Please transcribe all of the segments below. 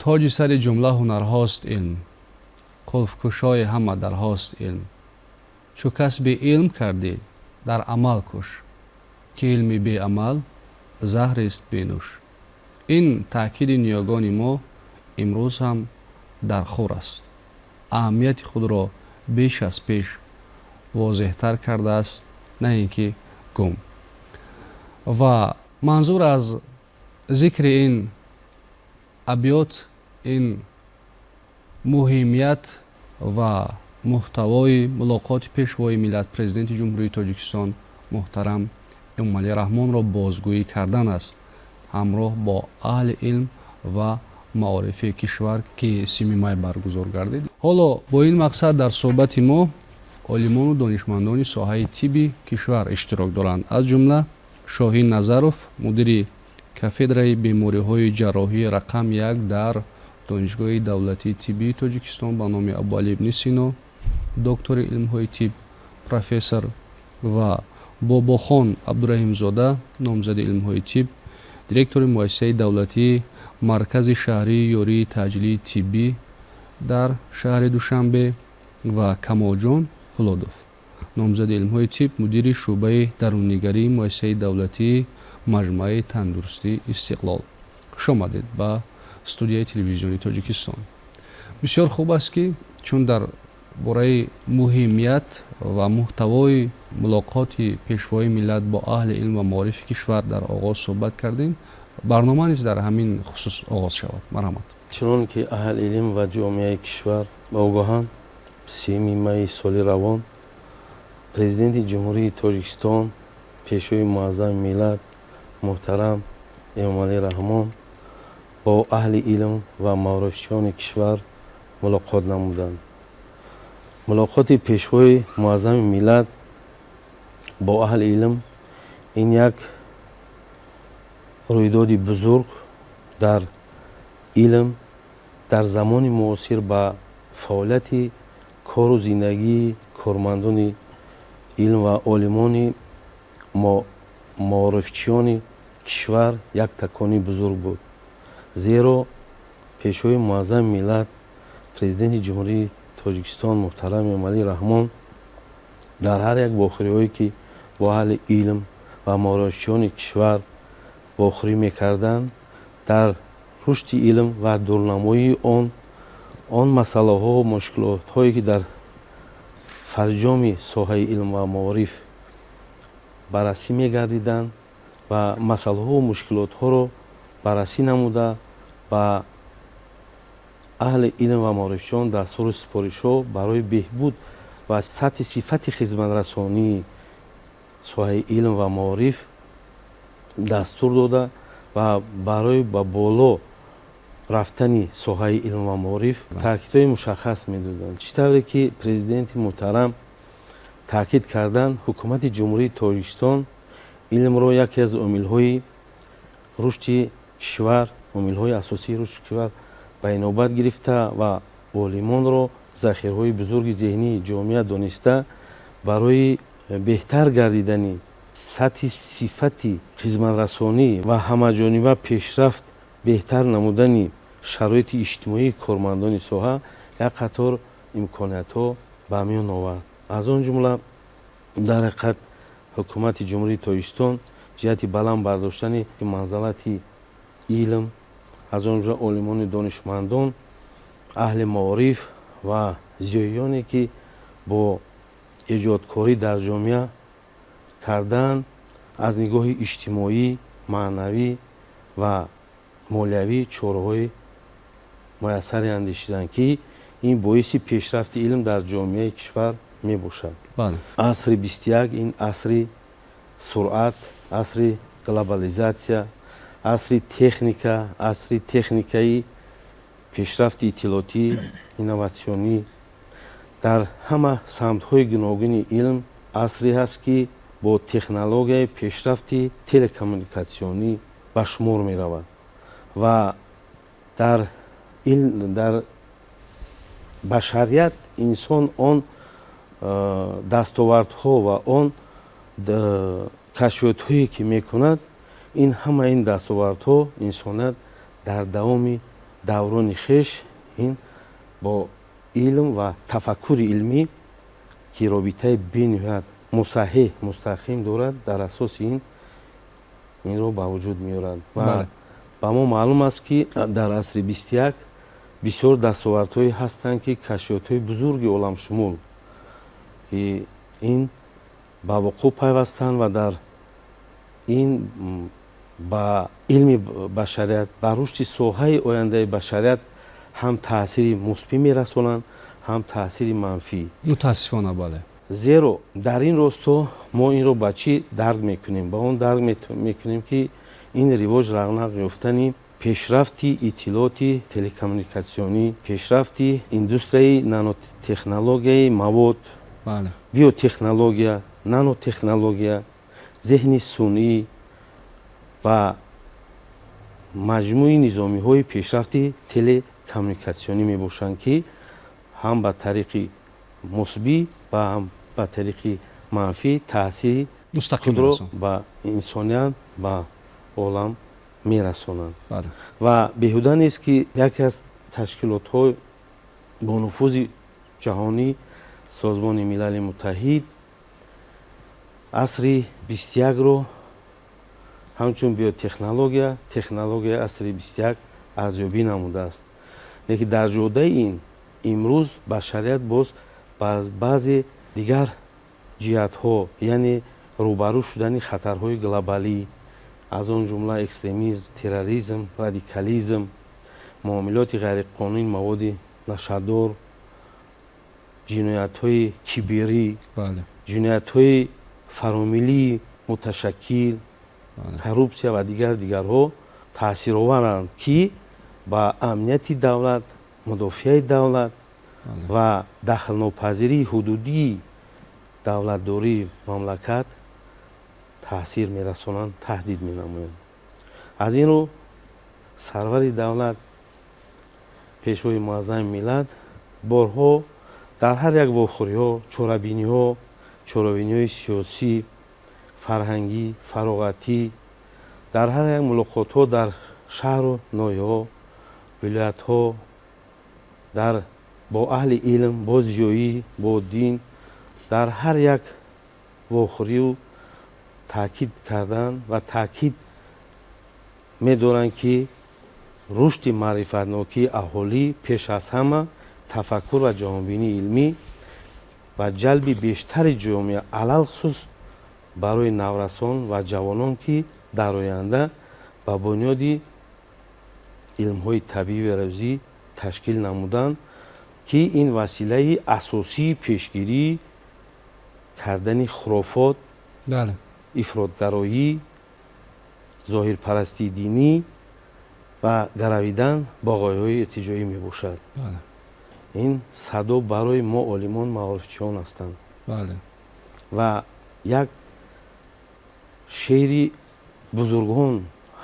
تاج سر جمله هنرهاست علم، قلف کشای همه درهاست علم. چو کسب علم کردی در عمل کش، که علم بی عمل زهر است بینوش. این تأکید نیاگان ما امروز هم در خور است. اهمیت خود را بیش از پیش واضح تر کرده است، نه اینکه گم. و منظور از ذکر این ابیات، این مهمیت و محتوای ملاقات پیشوای ملت پرزیدنت جمهوری تاجیکستان محترم امامعلی رحمان را بازگویی کردن است، همراه با اهل علم و معارف کشور که 3 مای برگزار گردید. حالا با این مقصد در صحبت ما عالمان و دانشمندان ساحه طبی کشور اشتراک دارند، از جمله شاهین نظروف، مدیر کافدرای بیماری‌های جراحی رقم 1 در دانشگاه دولتی طبی تاجیکستان به نام ابوعلی ابن سینا، دکتر علم‌های طب پروفسور و باباخان عبدالرحیم‌زاده، نامزد علم‌های طب، دیرکتور مؤسسه دولتی مرکز شهری یاری تجلی طبی در شهر دوشنبه و کمالجان پولادوف، نامزد علم‌های طب، مدیر شعبه دروننگری مؤسسه دولتی مجمع تندرستی استقلال. خوش آمدید به استودیوی تلویزیونی تاجیکستان. بسیار خوب است که چون در برای مهمیت و محتوای ملاقات پیشوای ملت با اهل علم و معارف کشور در آغاز صحبت کردیم، برنامه نیز در همین خصوص آغاز شود. مرحمت. چنان که اهل علم و جامعه کشور آگاهند، 3 مای سال روان پرزیدنت جمهوری تاجیکستان پیشوای معظم ملت محترم امامعلی رحمان با اهل علم و معارفچیان کشور ملاقات نمودند. ملاقات پیشوای معظم ملت با اهل علم این یک رویداد بزرگ در علم در زمان معاصر با فعالیت کار و زندگی کارمندان علم و عالمان معارفچیان کشور یک تکانی بزرگ بود، زیرا پیشوای معظم ملت پرزیدنت جمهوری تاجیکستان محترم امامعلی رحمان در هر یک واخوری‌هایی که با اهل علم و معارفچیان کشور واخوری میکردند، در رشد علم و دورنمایی آن مسئله ها و مشکلات هایی که در فرجام ساحه علم و معارف بررسی میگردیدند و مسئله ها و مشکلات ها را بررسی نموده و اهل علم و معارفچیان دستور سپارش ها برای بهبود و سطح صفت خدمت رسانی ساحه علم و معارف دستور داده و برای به بالا رفتن ساحه علم و معارف تاکیدهای مشخص میدادند. چطوری که پرزیدنت محترم تاکید کردند، حکومت جمهوری تاجیکستان علم را یکی از عامل‌های رشد کشور، عامل‌های اساسی رشد کشور به نوبت گرفته و عالمان را ذخیره‌های بزرگ ذهنی جامعه دانسته برای بهتر گردیدن سطح صفت خدمت رسانی و همه‌جانبه پیشرفت بهتر نمودن شرایط اجتماعی کارمندان ساحه یک قطار امکانیت‌ها به میان آورد. از آن جمله در حقیقت حکومت جمهوری تاجیکستان جهت بلند برداشتن منزلت علم، از آن جمله عالمان دانشمندان، اهل معارف و زیایانی که با ایجادکاری در جامعه کردن، از نگاه اجتماعی، معنوی و مالیوی چاره‌های میسر اندیشیدن که این باعث پیشرفت علم در جامعه کشور می باشد. عصر 21 این عصر سرعت، عصر گلوبالیزاسیا، عصر تکنیکا، عصر تکنیکایی پیشرفت اطلاعاتی، اینواسیونی در همه سمت‌های گوناگون علم عصری هست که با تکنولوژی پیشرفت تلکمونیکاسیونی به شمار می رود و در بشریت انسان آن دستاوردها و آن کشفیات‌هایی که میکند، این همه این دستاوردها انسانیت در دوام даврони хеш ин бо илм ва тафаккури илмӣ ки робитаи бениҳоят мусаҳҳиҳ мустақим дорад, дар асоси инро ба вуҷуд меорад. Ва ба мо маълум аст ки дар асри 21 бисёр дастовардҳое ҳастанд ки кашфиётҳои бузурги оламшумул ки ин ба вуқӯъ пайвастанд ва дар ин ба илми башарият, ба рушди соҳаи ояндаи башарият ҳам таъсири мусбӣ мерасонанд, ҳам таъсири манфӣ. мутаассифона бале. зеро дар ин росто мо инро ба чӣ дарк мекунем? Ба он дарк мекунем ки ин ривоҷ равнақ ёфтани пешрафти иттилоъоти телекоммуникатсионӣ, пешрафти индустрияи нанотехнологияи мавод, биотехнология, нанотехнология, зеҳни сунъӣ ва маҷмӯи низомиҳои пешрафти телекоммуникатсионӣ мебошанд ки ҳам ба тариқи мусбӣ ва ҳам ба тариқи манфӣ таъсири худро ба инсоният, ба олам мерасонанд. Ва беҳуда нест ки яке аз ташкилотҳо бо нуфузи ҷаҳонӣ, Созмони Милали Муттаҳид, асри 21-ро ҳамчун биотехнология, технологияи асри 21 арзёбӣ намудааст. лекин дар ҷодаи ин имрӯз башарият боз ба баъзе дигар ҷиҳатҳо, яъне рӯбарӯ шудани хатарҳои глобалӣ, аз он ҷумла экстремизм, терроризм, радикализм, муомилоти ғайриқонунӣ, маводи нашадор, ҷиноятҳои киберӣ, ҷиноятҳои фаромилии муташаккил, коррупсия ва дигарҳо таъсироваранд ки ба амнияти давлат, мудофиаи давлат ва дахлнопазирии ҳудудии давлатдории мамлакат таъсир мерасонанд, таҳдид менамоянд. аз ин рӯ сарвари давлат, пешвои муаззами миллат борҳо дар ҳар як вохӯриҳо, чорабиниҳои сиёсӣ, фарҳангӣ, фароғатӣ, дар ҳар як мулоқотҳо дар шаҳру ноҳияҳо, вилоятҳо, бо аҳли илм, бо зиёӣ, бо дин, дар ҳар як вохӯрию таъкид карданд ва таъкид медоранд ки рушди маърифатнокии аҳолӣ пеш аз ҳама тафаккур ва ҷаҳонбинии илмӣ ва ҷалби бештари ҷомеа, алалхусус барои наврасон ва ҷавонон ки дар оянда ба бунёди илмҳои табиӣ ва рӯзӣ ташкил намуданд ки ин василаи асосии пешгирии кардани хурофот, ифротгароӣ, зоҳирпарастии динӣ ва гаравидан ба ғояҳои иртиҷоӣ мебошад. ин садо барои мо олимон, маорифчиён ҳастанд. ва як шеъри бузургон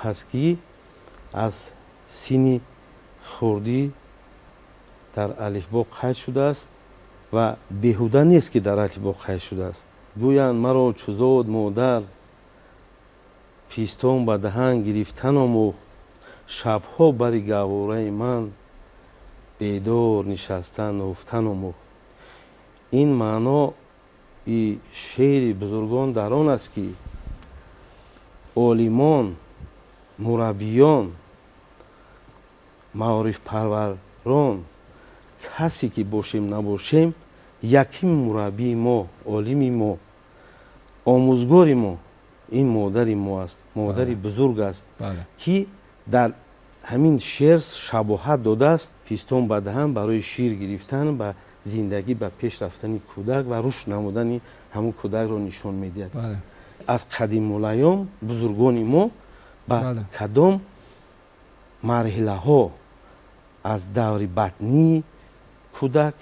ҳаст ки аз синни хурдӣ дар алифбо қайд шудааст ва беҳуда нест ки дар алифбо қайд шудааст. гӯянд маро чу зод модар, пистон ба даҳан гирифтан омӯхт, шабҳо бари гаҳвораи ман бедор нишастан нуфтан омӯхт. ин маънои шеъри бузургон дар он аст ки олимон, мураббиён, маорифпарварон, касе ки бошем набошем, якин мураббии мо, олими мо, омӯзгори мо, ин модари мо аст, модари бузург аст ки дар ҳамин шеър шабоҳат додааст. пистон ба даҳан барои шир гирифтан, ба зиндагӣ, ба пеш рафтани кӯдак ва рушд намудани ҳамун кӯдакро нишон медиҳад. аз қадимулайём бузургони мо ба кадом марҳилаҳо аз даври батнии кӯдак,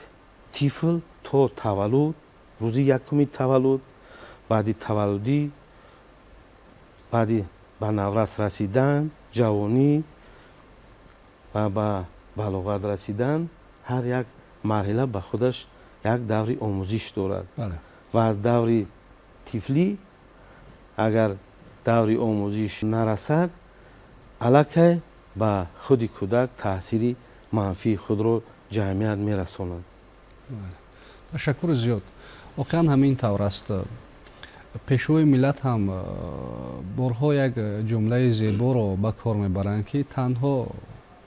тифл то таваллуд, рӯзи якуми таваллуд, баъди таваллудӣ, баъди ба наврас расидан, ҷавонӣ ва ба балоғат расидан, ҳар як марҳила ба худаш як даври омӯзиш дорад. ва аз даври тифлӣ агар даври омӯзиш нарасад, аллакай ба худи кӯдак таъсири манфии худро ҷамъият мерасонад. ташаккури зиёд. воқеан ҳамин тавр аст. пешвои миллат ҳам борҳо як ҷумлаи зеборо ба кор мебаранд ки танҳо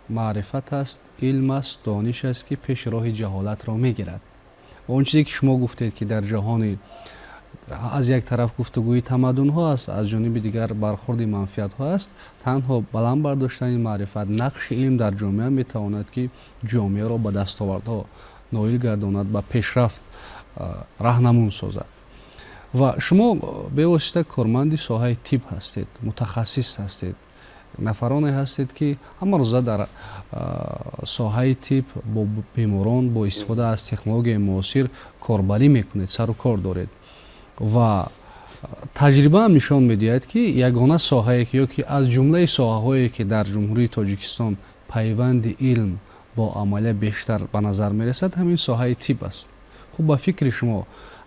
маърифат аст, илм аст, дониш аст ки пеши роҳи ҷаҳолатро мегирад. ва он чизе ки шумо гуфтед ки дар ҷаҳони аз як тараф гуфтугӯи тамаддунҳо аст, аз ҷониби дигар бархурди манфиатҳо аст, танҳо баланд бардоштани маърифат, нақши илм дар ҷомеа метавонад ки ҷомеаро ба дастовардҳо ноил гардонад, ба пешрафт раҳнамун созад. ва шумо бевосита корманди соҳаи тиб ҳастед, мутахассис ҳастед, нафароне ҳастед ки ҳама рӯза дар соҳаи тиб бо беморон бо истифода аз технологияи муосир корбарӣ мекунед, сару кор доред. ва таҷрибаам нишон медиҳад ки ягона соҳае ки ё ки аз ҷумлаи соҳаҳое ки дар ҷумҳурии Тоҷикистон пайванди илм бо амалия бештар ба назар мерасад, ҳамин соҳаи тиб аст. хуб ба фикри шумо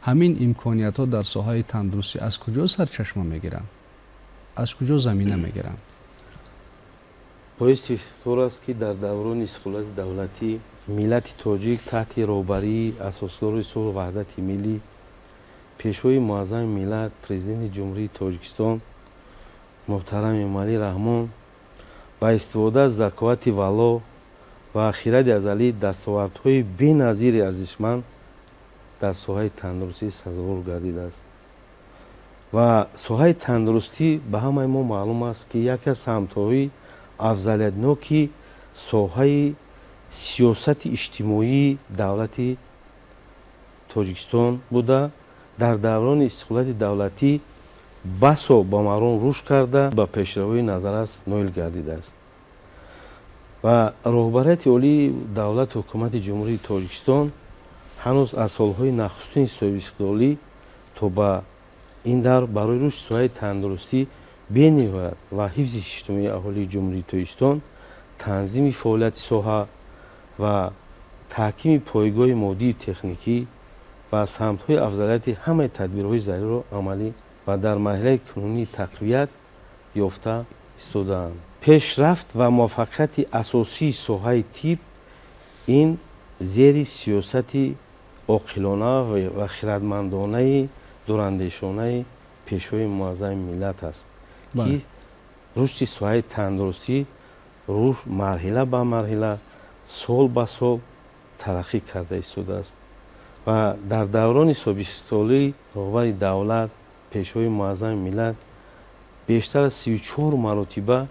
ҳамин имкониятҳо дар соҳаи тандурустӣ аз куҷо сарчашма мегиранд? аз куҷо замина мегиранд? боиси тор аст ки дар даврони истиқлолияти давлатӣ миллати тоҷик таҳти роҳбарии асосдорони сулҳу ваҳдати миллӣ, пешвои муаззами миллат президенти ҷумҳурии Тоҷикистон муҳтарами Эмомалӣ Раҳмон ба истифода аз заковати вало ва хиради азалӣ дастовардҳои беназири арзишманд дар соҳаи тандурустӣ сазовор гардидааст. ва соҳаи тандурустӣ ба ҳамаи мо маълум аст ки яке аз самтҳои афзалиятноки соҳаи сиёсати иҷтимоии давлати Тоҷикистон буда, дар даврони истиқлолияти давлатӣ басо ба маром рушд карда ба пешравии назаррас ноил гардидааст. ва роҳбарияти олии давлату ҳукумати ҷумҳурии Тоҷикистон ҳанӯз аз солҳои нахустини соҳибистиқлолӣ то ба ин давр барои рушди соҳаи тандурустӣ бениҳоят ва ҳифзи иҷтимоии аҳолии ҷумҳурии Тоҷикистон танзими фаъолияти соҳа ва таҳкими пойгоҳи моддию техникӣ ва самтҳои афзалияти ҳамаи тадбирҳои заруриро амалӣ ва дар марҳилаи кунунӣ тақвият ёфта истодаанд. пешрафт ва муваффақияти асосии соҳаи тиб ин зери сиёсати оқилона ва хиратмандонаи дурандешонаи пешвои муаззами миллат аст ки рушди соҳаи тандурустӣ марҳила ба марҳила, сол ба сол тараққӣ карда истодааст. ва дар даврони собистиқлолӣ роҳбари давлат, пешвои муаззами миллат бештар аз 34 маротиба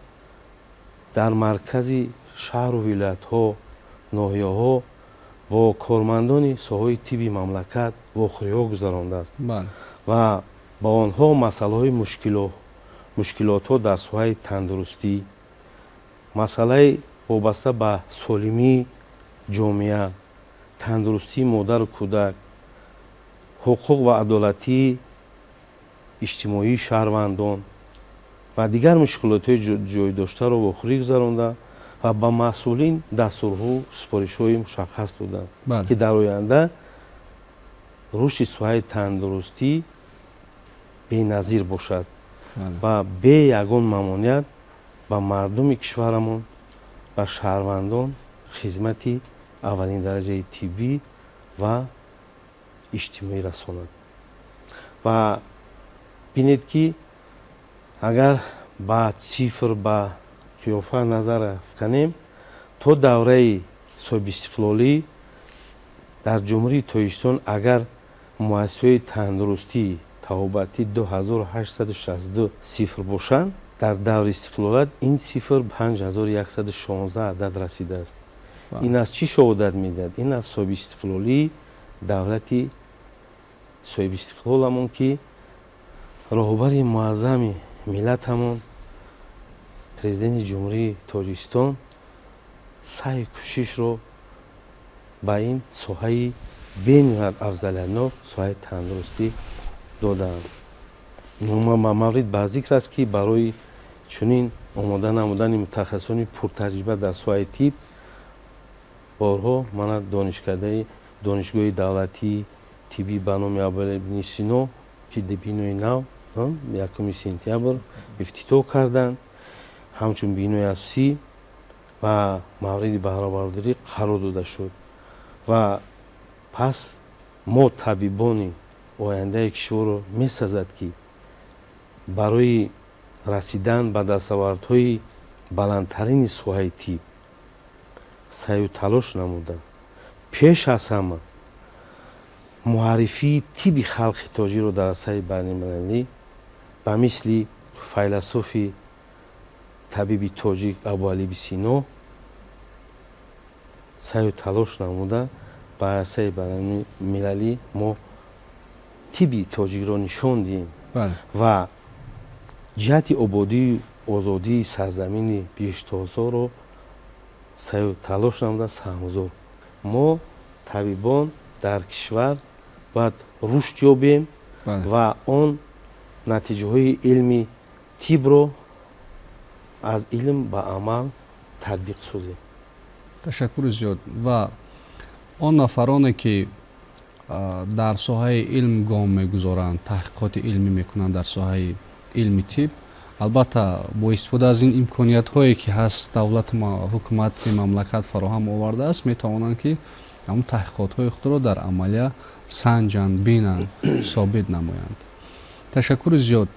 дар маркази шаҳру вилоятҳо, ноҳияҳо бо кормандони соҳаи тиби мамлакат вохӯриҳо гузарондааст ва ба онҳо масъалаҳои мушкилотҳо дар соҳаи тандурустӣ, масъалаи вобаста ба солимии ҷомеа, тандурустии модару кӯдак, ҳуқуқ ва адолатии иҷтимоии шаҳрвандон ва дигар мушкилотҳои ҷойдоштаро вохӯрӣ гузаронда ва ба масъулин дастурҳо супоришҳои мушаххас доданд ки дар оянда рушди соҳаи тандурустӣ беназир бошад ва бе ягон мамоният ба мардуми кишварамон ва шаҳрвандон хизмати аввалиндараҷаи тиббӣ ва иҷтимоӣ расонад. ва бинед ки агар ба цифр ба қиёфа назар афканем, то давраи соҳибистиқлолӣ дар ҷумҳурии Тоҷикистон агар муассисаҳои тандурустии табобатӣ 2862 сифр бошанд, дар даври истиқлолият ин сифр 5116 адад расидааст. ин аз чӣ шаҳодат медиҳад? Ин аз соҳибистиқлолии давлати соҳибистиқлоламон ки роҳбари муаззами миллатамон президенти ҷумҳурии Тоҷикистон саъю кӯшишро ба ин соҳаи бениҳоят афзалиятнок соҳаи тандурустӣ додаанд. маврид ба зикр аст ки барои чунин омода намудани мутахассисони пуртаҷриба дар соҳаи тиб борҳо мана донишкадаи донишгоҳи давлатии тиббӣ ба номи Абдулла ибн Сино ки бинои нав 1 сентябр ифтитоҳ карданд. ҳамчун бинои асосӣ ва мавриди баҳробардорӣ қарор дода шуд. Ва пас мо табибони ояндаи кишворро месазад, ки барои расидан ба дастовардҳои баландтарини соҳаи тиб саъю талош намуда, пеш аз ҳама муаррифии тиби халқи тоҷикро дар саҳи байналмилалӣ ба мисли файласуфи табиби тоҷик Абуалӣ Сино саъю талош намуда ба саҳи байналмилалӣ мо тиби тоҷикро нишон диҳем. Ва ҷиҳати ободию озодии сарзамини биштозоро саъю талош намуда саҳмгузор. Мо табибон дар кишвар бояд рушд ёбем ва он натиҷаҳои илми тибро аз илм ба амал татбиқ созем. ташаккури зиёд. Ва он нафароне ки дар соҳаи илм гом мегузоранд, таҳқиқоти илмӣ мекунанд дар соҳаи илми тиб, албатта бо истифода аз ин имкониятҳое ки ҳаст давлати ҳукумати мамлакат фароҳам овардааст, метавонанд ки ҳамун таҳқиқотҳои худро дар амалия санҷанд, бинанд, собит намоянд. ташаккури зиёд.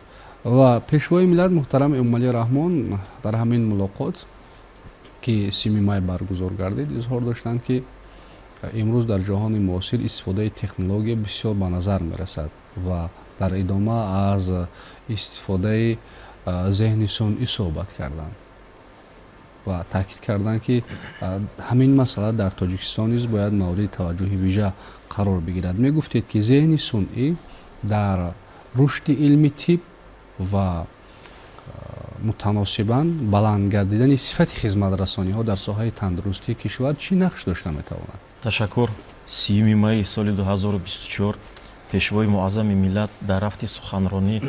Ва пешвои миллат муҳтарам Эмомалӣ Раҳмон дар ҳамин мулоқот ки 3 май баргузор гардид изҳор доштанд, ки имрӯз дар ҷаҳони муосир истифодаи технология бисёр ба назар мерасад ва дар идома аз истифодаи зеҳни сунъӣ суҳбат карданд ва таъкид карданд, ки ҳамин масъала дар Тоҷикистон низ бояд мавриди таваҷҷӯҳи вижа қарор бигирад. Мегуфтед, ки зеҳни сунъӣ дар рушди илми тиб ва мутаносибан баланд гардидани сифати хизматрасониҳо дар соҳаи тандурустии кишвар чӣ нақш дошта метавонад? ташаккур. 3 майи соли 2024 пешвои муаззами миллат дар рафти суханронӣ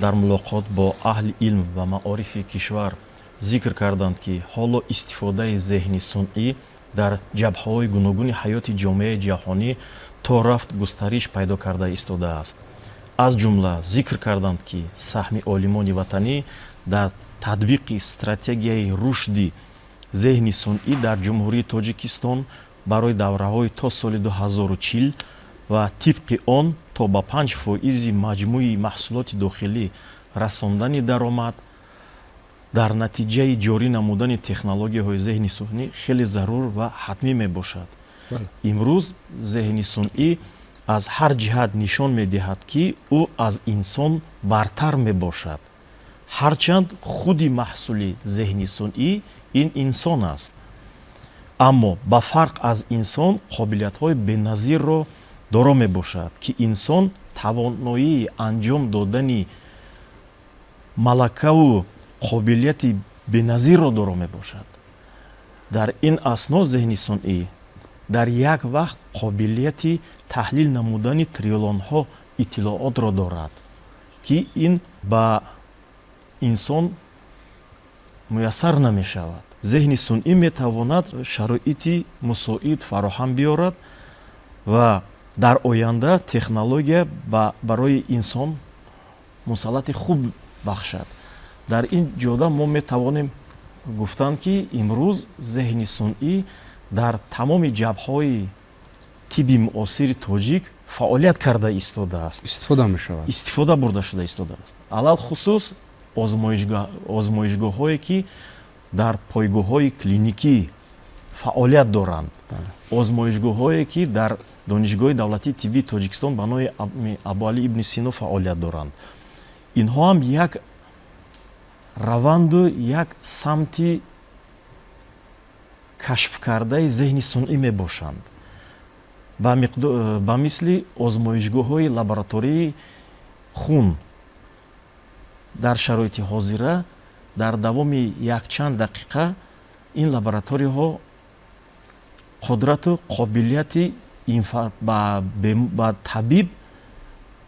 дар мулоқот бо аҳли илм ва маорифи кишвар зикр карданд, ки ҳоло истифодаи зеҳни сунъӣ дар ҷабҳаҳои гуногуни ҳаёти ҷомеаи ҷаҳонӣ то рафт густариш пайдо карда истодааст. аз ҷумла зикр карданд, ки саҳми олимони ватанӣ дар татбиқи стратегияи рушди зеҳни сунъӣ дар ҷумҳурии Тоҷикистон барои давраҳои то соли 2040 ва тибқи он то ба 5% маҷмӯи маҳсулоти дохилӣ расондани даромад дар натиҷаи ҷорӣ намудани технологияҳои зеҳни сунъӣ хеле зарур ва ҳатмӣ мебошад. имрӯз зеҳни сунъӣ аз ҳар ҷиҳат нишон медиҳад, ки ӯ аз инсон бартар мебошад, ҳарчанд худи маҳсули зеҳни сунъӣ ин инсон аст. аммо ба фарқ аз инсон қобилиятҳои беназирро доро мебошад, ки инсон тавоноии анҷом додани малакаву қобилияти беназирро доро мебошад. дар ин асно зеҳни сунъӣ дар як вақт қобилияти таҳлил намудани триллионҳо иттилоотро дорад, ки ин ба инсон муяссар намешавад. зеҳни сунъӣ метавонад шароити мусоид фароҳам биёрад ва дар оянда технология барои инсон мусаллати хуб бахшад. дар ин ҷода мо метавонем гуфтанд, ки имрӯз зеҳни сунъӣ дар тамоми ҷабҳаҳои тиби муосири тоҷик фаъолият карда истодааст, истифода бурда шуда истодааст. алал хусус озмоишгоҳҳое, ки дар пойгоҳҳои клиникӣ фаъолият доранд, озмоишгоҳҳое, ки дар донишгоҳи давлатии тиббии Тоҷикистон ба номи Абуалӣ ибни Сино фаъолият доранд. инҳо ҳам як раванду як самти кашфкардаи зеҳни сунъӣ мебошанд. ба мисли озмоишгоҳҳои лаборатории хун дар шароити ҳозира дар давоми якчанд дақиқа ин лабораторияҳо қудрату қобилияти ба табиб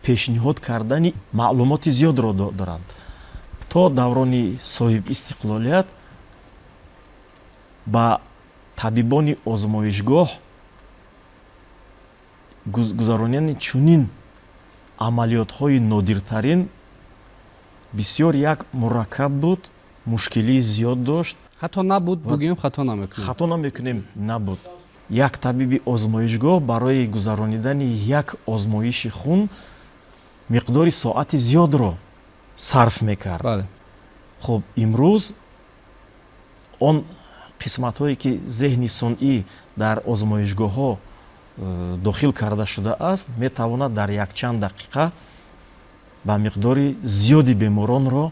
пешниҳод кардани маълумоти зиёдро доранд. то даврони соҳибистиқлолият ба табибони озмоишгоҳ гузарондани чунин амалиётҳои нодиртарин бисёр як мураккаб буд, мушкилии зиёд дошт. хато набуд бугем хато намекунем. хато намекунем набуд. Як табиби озмоишгоҳ барои гузаронидани як озмоиши хун миқдори соати зиёдро сарф мекард. Бале. хуб имрӯз он қисматҳое ки зеҳни сунъӣ дар озмоишгоҳҳо дохил карда шудааст метавонад дар якчанд дақиқа ба миқдори зиёди беморонро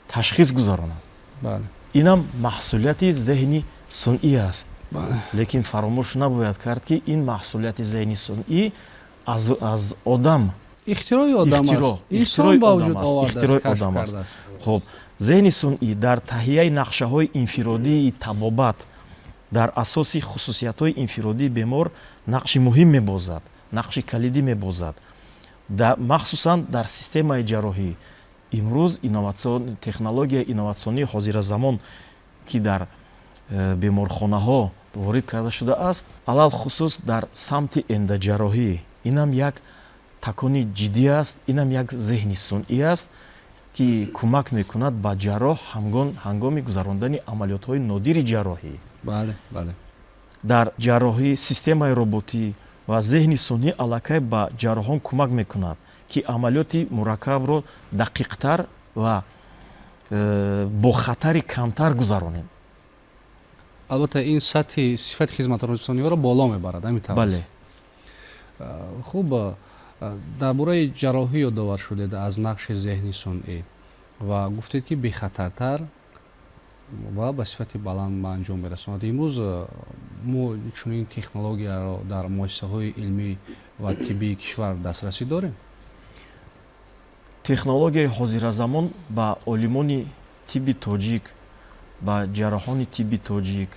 ташхис гузаронад. Бале. инам маҳсулияти зеҳни сунъӣ аст. Бале. лекин фаромӯш набояд кард ки ин маҳсулияти зеҳни сунъӣ аз одам ихтирои одам аст. Инсон ба вуҷуд овардааст, кашф кардааст. хуб зеҳни сунъӣ дар таҳияи нақшаҳои инфиродии табобат дар асоси хусусиятҳои инфиродии бемор нақши муҳим мебозад, нақши калидӣ мебозад. махсусан дар системаи ҷарроҳӣ имрӯз технологияи инноватсионии ҳозиразамон ки дар беморхонаҳо ворид карда шудааст, алал хусус дар самти эндаҷарроҳӣ инам як такони ҷиддӣ аст, инам як зеҳни сунъӣ аст ки кӯмак мекунад ба ҷарроҳ ҳангоми гузарондани амалиётҳои нодири ҷарроҳӣ. Бале, бале. дар ҷарроҳӣ системаи роботӣ ва зеҳни сунъӣ аллакай ба ҷарроҳон кӯмак мекунад ки амалиёти мураккабро дақиқтар ва бо хатари камтар гузаронем. албатта ин сатҳи сифати хизматрасониҳоро боло мебарад. ҳамин тавр бале. хуб дар бораи ҷарроҳӣ ёдовар шудед аз нақши зеҳни сунъӣ ва гуфтед ки бехатартар ва ба сифати баланд ба анҷом мерасонад. имрӯз мо чунин технологияро дар муассисаҳои илмӣ ва тиббии кишвар дастрасӣ дорем. технологияи ҳозиразамон ба олимони тибби тоҷик, ба ҷарроҳони тибби тоҷик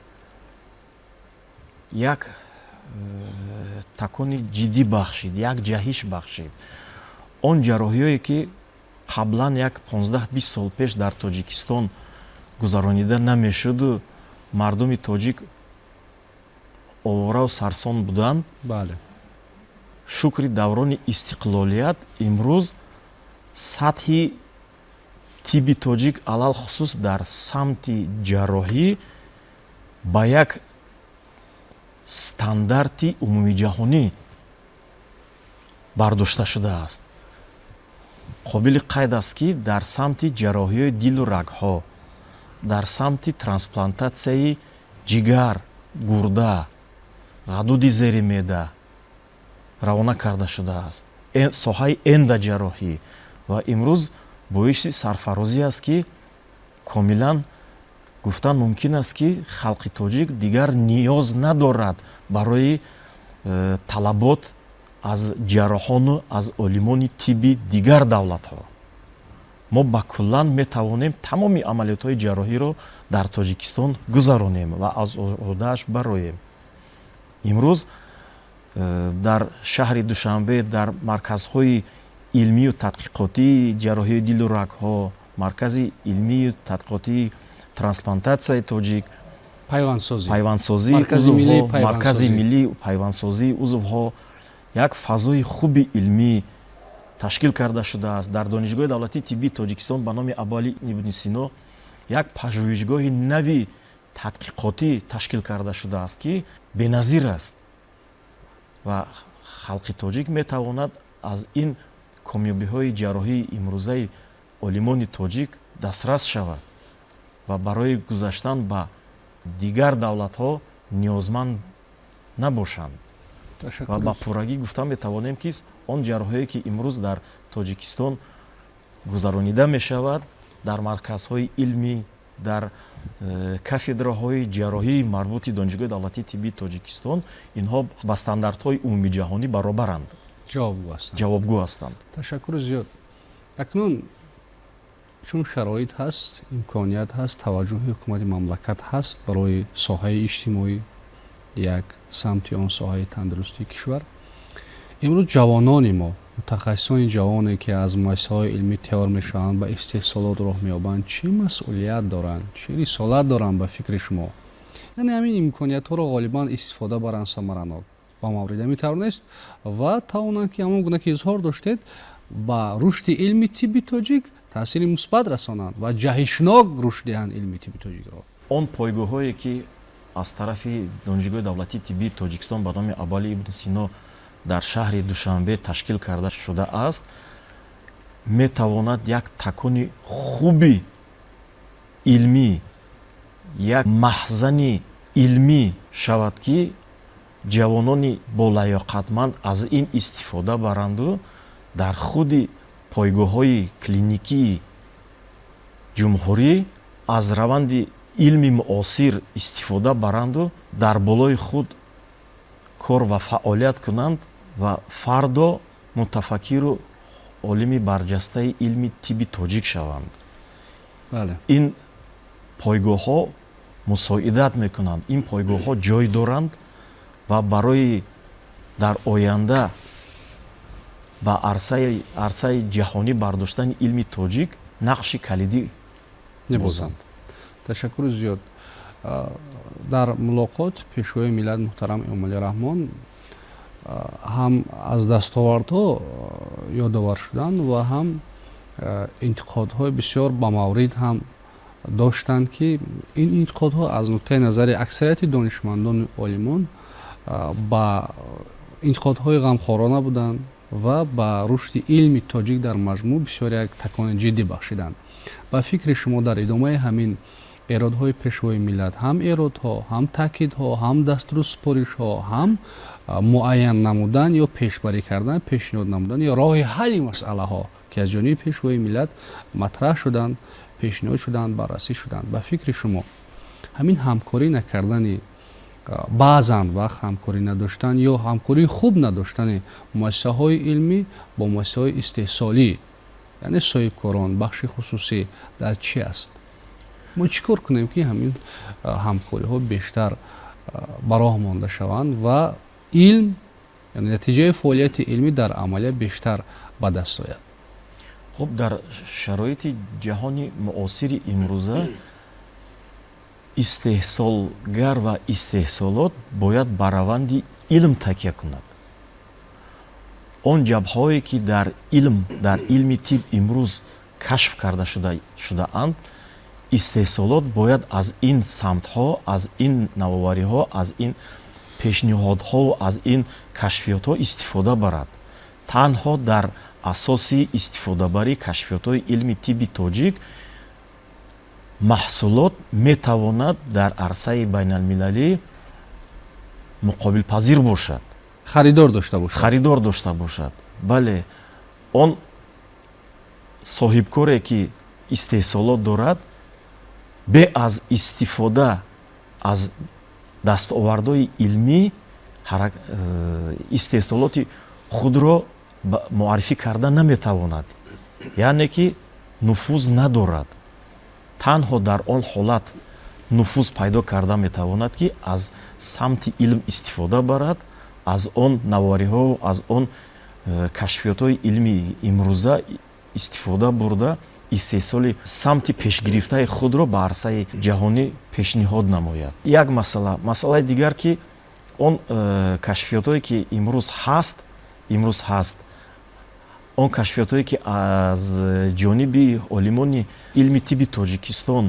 як такони ҷиддӣ бахшид, як ҷаҳиш бахшид. Он ҷарроҳиҳое ки қаблан як 15-20 сол пеш дар Тоҷикистон гузаронида намешуду мардуми тоҷик овораву сарсон буданд. Бале. шукри даврони истиқлолият имрӯз сатҳи тибби тоҷик алал хусус дар самти ҷарроҳӣ ба як стандарти умумиҷаҳонӣ бардошта шудааст. қобили қайд аст ки дар самти ҷарроҳиҳои дилу рагҳо, дар самти трансплантатсияи ҷигар, гурда, ғадуди зери меъда равона карда шудааст. соҳаи эндаҷарроҳӣ ва имрӯз боиси сарфарозӣ аст ки комилан гуфтан мумкин аст ки халқи тоҷик дигар ниёз надорад барои талабот аз ҷарроҳону аз олимони тибби дигар давлатҳо. мо ба куллан метавонем тамоми амалиётҳои ҷарроҳиро дар Тоҷикистон гузаронем ва аз оҳдааш бароем. имрӯз дар шаҳри Душанбе дар марказҳои илмию тадқиқотии ҷарроҳии дилу рагҳо, маркази илмию тадқиқотии трансплантатсияи тоҷик, пайвандсозии узвҳо, маркази миллии пайвандсозии узвҳо як фазои хуби илмӣ ташкил карда шудааст. дар донишгоҳи давлатии тиббии Тоҷикистон ба номи Абуали ибни Сино як пажӯҳишгоҳи нави тадқиқотӣ ташкил карда шудааст ки беназир аст ва халқи тоҷик метавонад аз ин комёбиҳои ҷарроҳии имрӯзаи олимони тоҷик дастрас шавад ва барои гузаштан ба дигар давлатҳо ниёзманд набошанд. ва ба пуррагӣ гуфта метавонем ки он ҷарроҳие ки имрӯз дар Тоҷикистон гузаронида мешавад дар марказҳои илмӣ, дар кафедраҳои ҷарроҳии марбути донишгоҳи давлатии тиббии Тоҷикистон инҳо ба стандартҳои умумиҷаҳонӣ баробаранд, ҷавобгӯ ҳастанд. ташаккури зиёд. акнун чун шароит ҳаст, имконият ҳаст, таваҷҷӯҳи ҳукумати мамлакат ҳаст барои соҳаи иҷтимоӣ, як самти он соҳаи тандурустии кишвар, имрӯз ҷавонони мо, мутахассисони ҷавоне ки аз муассисаҳои илмӣ тайёр мешаванд, ба истеҳсолот роҳ меёбанд, чӣ масъулият доранд, чӣ рисолат доранд ба фикри шумо? яъне ҳамин имкониятҳоро ғолибан истифода баранд самаранок ба маврид ҳамин тавр нест ва тавонанд ки ҳамон гуна ки изҳор доштед ба рушди илми тибби тоҷик таъсири мусбат расонанд ва ҷаҳишнок рушд диҳанд илми тибби тоҷикро. он пойгоҳое ки аз тарафи донишгоҳи давлатии тиббии тоҷикистон ба номи Абали ибн Сино дар шаҳри Душанбе ташкил карда шудааст, метавонад як такони хуби илмӣ, як маҳзани илмӣ шавад, ки ҷавонони болаёқатманд аз ин истифода баранду дар худи пойгоҳҳои клиникии ҷумҳурӣ аз раванди илми муосир истифода баранду дар болои худ кор ва фаъолият кунанд ва фардо мутафаккиру олими барҷастаи илми тибби тоҷик шаванд. Ин пойгоҳҳо мусоидат мекунанд, ин пойгоҳҳо ҷой доранд ва барои дар оянда ба арсаи ҷаҳонӣ бардоштани илми тоҷик нақши калидӣ мебозанд. ташаккури зиёд. дар мулоқот пешвои миллат муҳтарам Эмомалӣ Раҳмон ҳам аз дастовардҳо ёдовар шуданд ва ҳам интиқодҳои бисёр ба маврид ҳам доштанд, ки ин интиқодҳо аз нуқтаи назари аксарияти донишмандони олимон ба интиқодҳои ғамхорона буданд ва ба рушди илми тоҷик дар маҷмӯъ бисёр як такони ҷиддӣ бахшиданд. ба фикри шумо дар идомаи ҳамин эродҳои пешвои миллат ҳам эродҳо, ҳам таъкидҳо, ҳам дастуру супоришҳо, ҳам муайян намудан ё пешбарӣ кардан, пешниҳод намудан ё роҳи ҳалли масъалаҳо ки аз ҷониби пешвои миллат матраҳ шуданд, пешниҳод шуданд, баррасӣ шуданд. ба фикри шумо ҳамин ҳамкорӣ накардани баъзан вақт ҳамкорӣ надоштан ё ҳамкории хуб надоштани муассисаҳои илмӣ бо муассисаҳои истеҳсолӣ, яъне соҳибкорон, бахши хусусӣ дар чӣ аст? мо чӣ кор кунем, ки ҳамин ҳамкориҳо бештар ба роҳ монда шаванд ва илм, яъне натиҷаи фаъолияти илмӣ дар амалия бештар ба даст ояд? хуб, дар шароити ҷаҳони муосири имрӯза истеҳсолгар ва истеҳсолот бояд ба раванди илм такя кунад. он ҷабҳое ки дар илми тиб имрӯз кашф карда шудаанд, истеҳсолот бояд аз ин самтҳо, аз ин навовариҳо, аз ин пешниҳодҳо, аз ин кашфиётҳо истифода барад. танҳо дар асоси истифодабарии кашфиётҳои илми тибби тоҷик маҳсулот метавонад дар арсаи байналмилалӣ муқобилпазир бошад, харидор дошта бошад. бале, он соҳибкоре ки истеҳсолот дорад, бе аз истифода аз дастовардҳои илмӣ истеҳсолоти худро муаррифӣ карда наметавонад, яъне ки нуфуз надорад. танҳо дар он ҳолат нуфуз пайдо карда метавонад, ки аз самти илм истифода барад, аз он навариҳо, аз он кашфиётҳои илми имрӯза истифода бурда истеҳсоли самти пешгирифтаи худро ба арсаи ҷаҳонӣ пешниҳод намояд. Як масъалаи дигар, ки он кашфиётҳое ки имрӯз ҳаст, он кашфиётҳое ки аз ҷониби олимони илми тибби тоҷикистон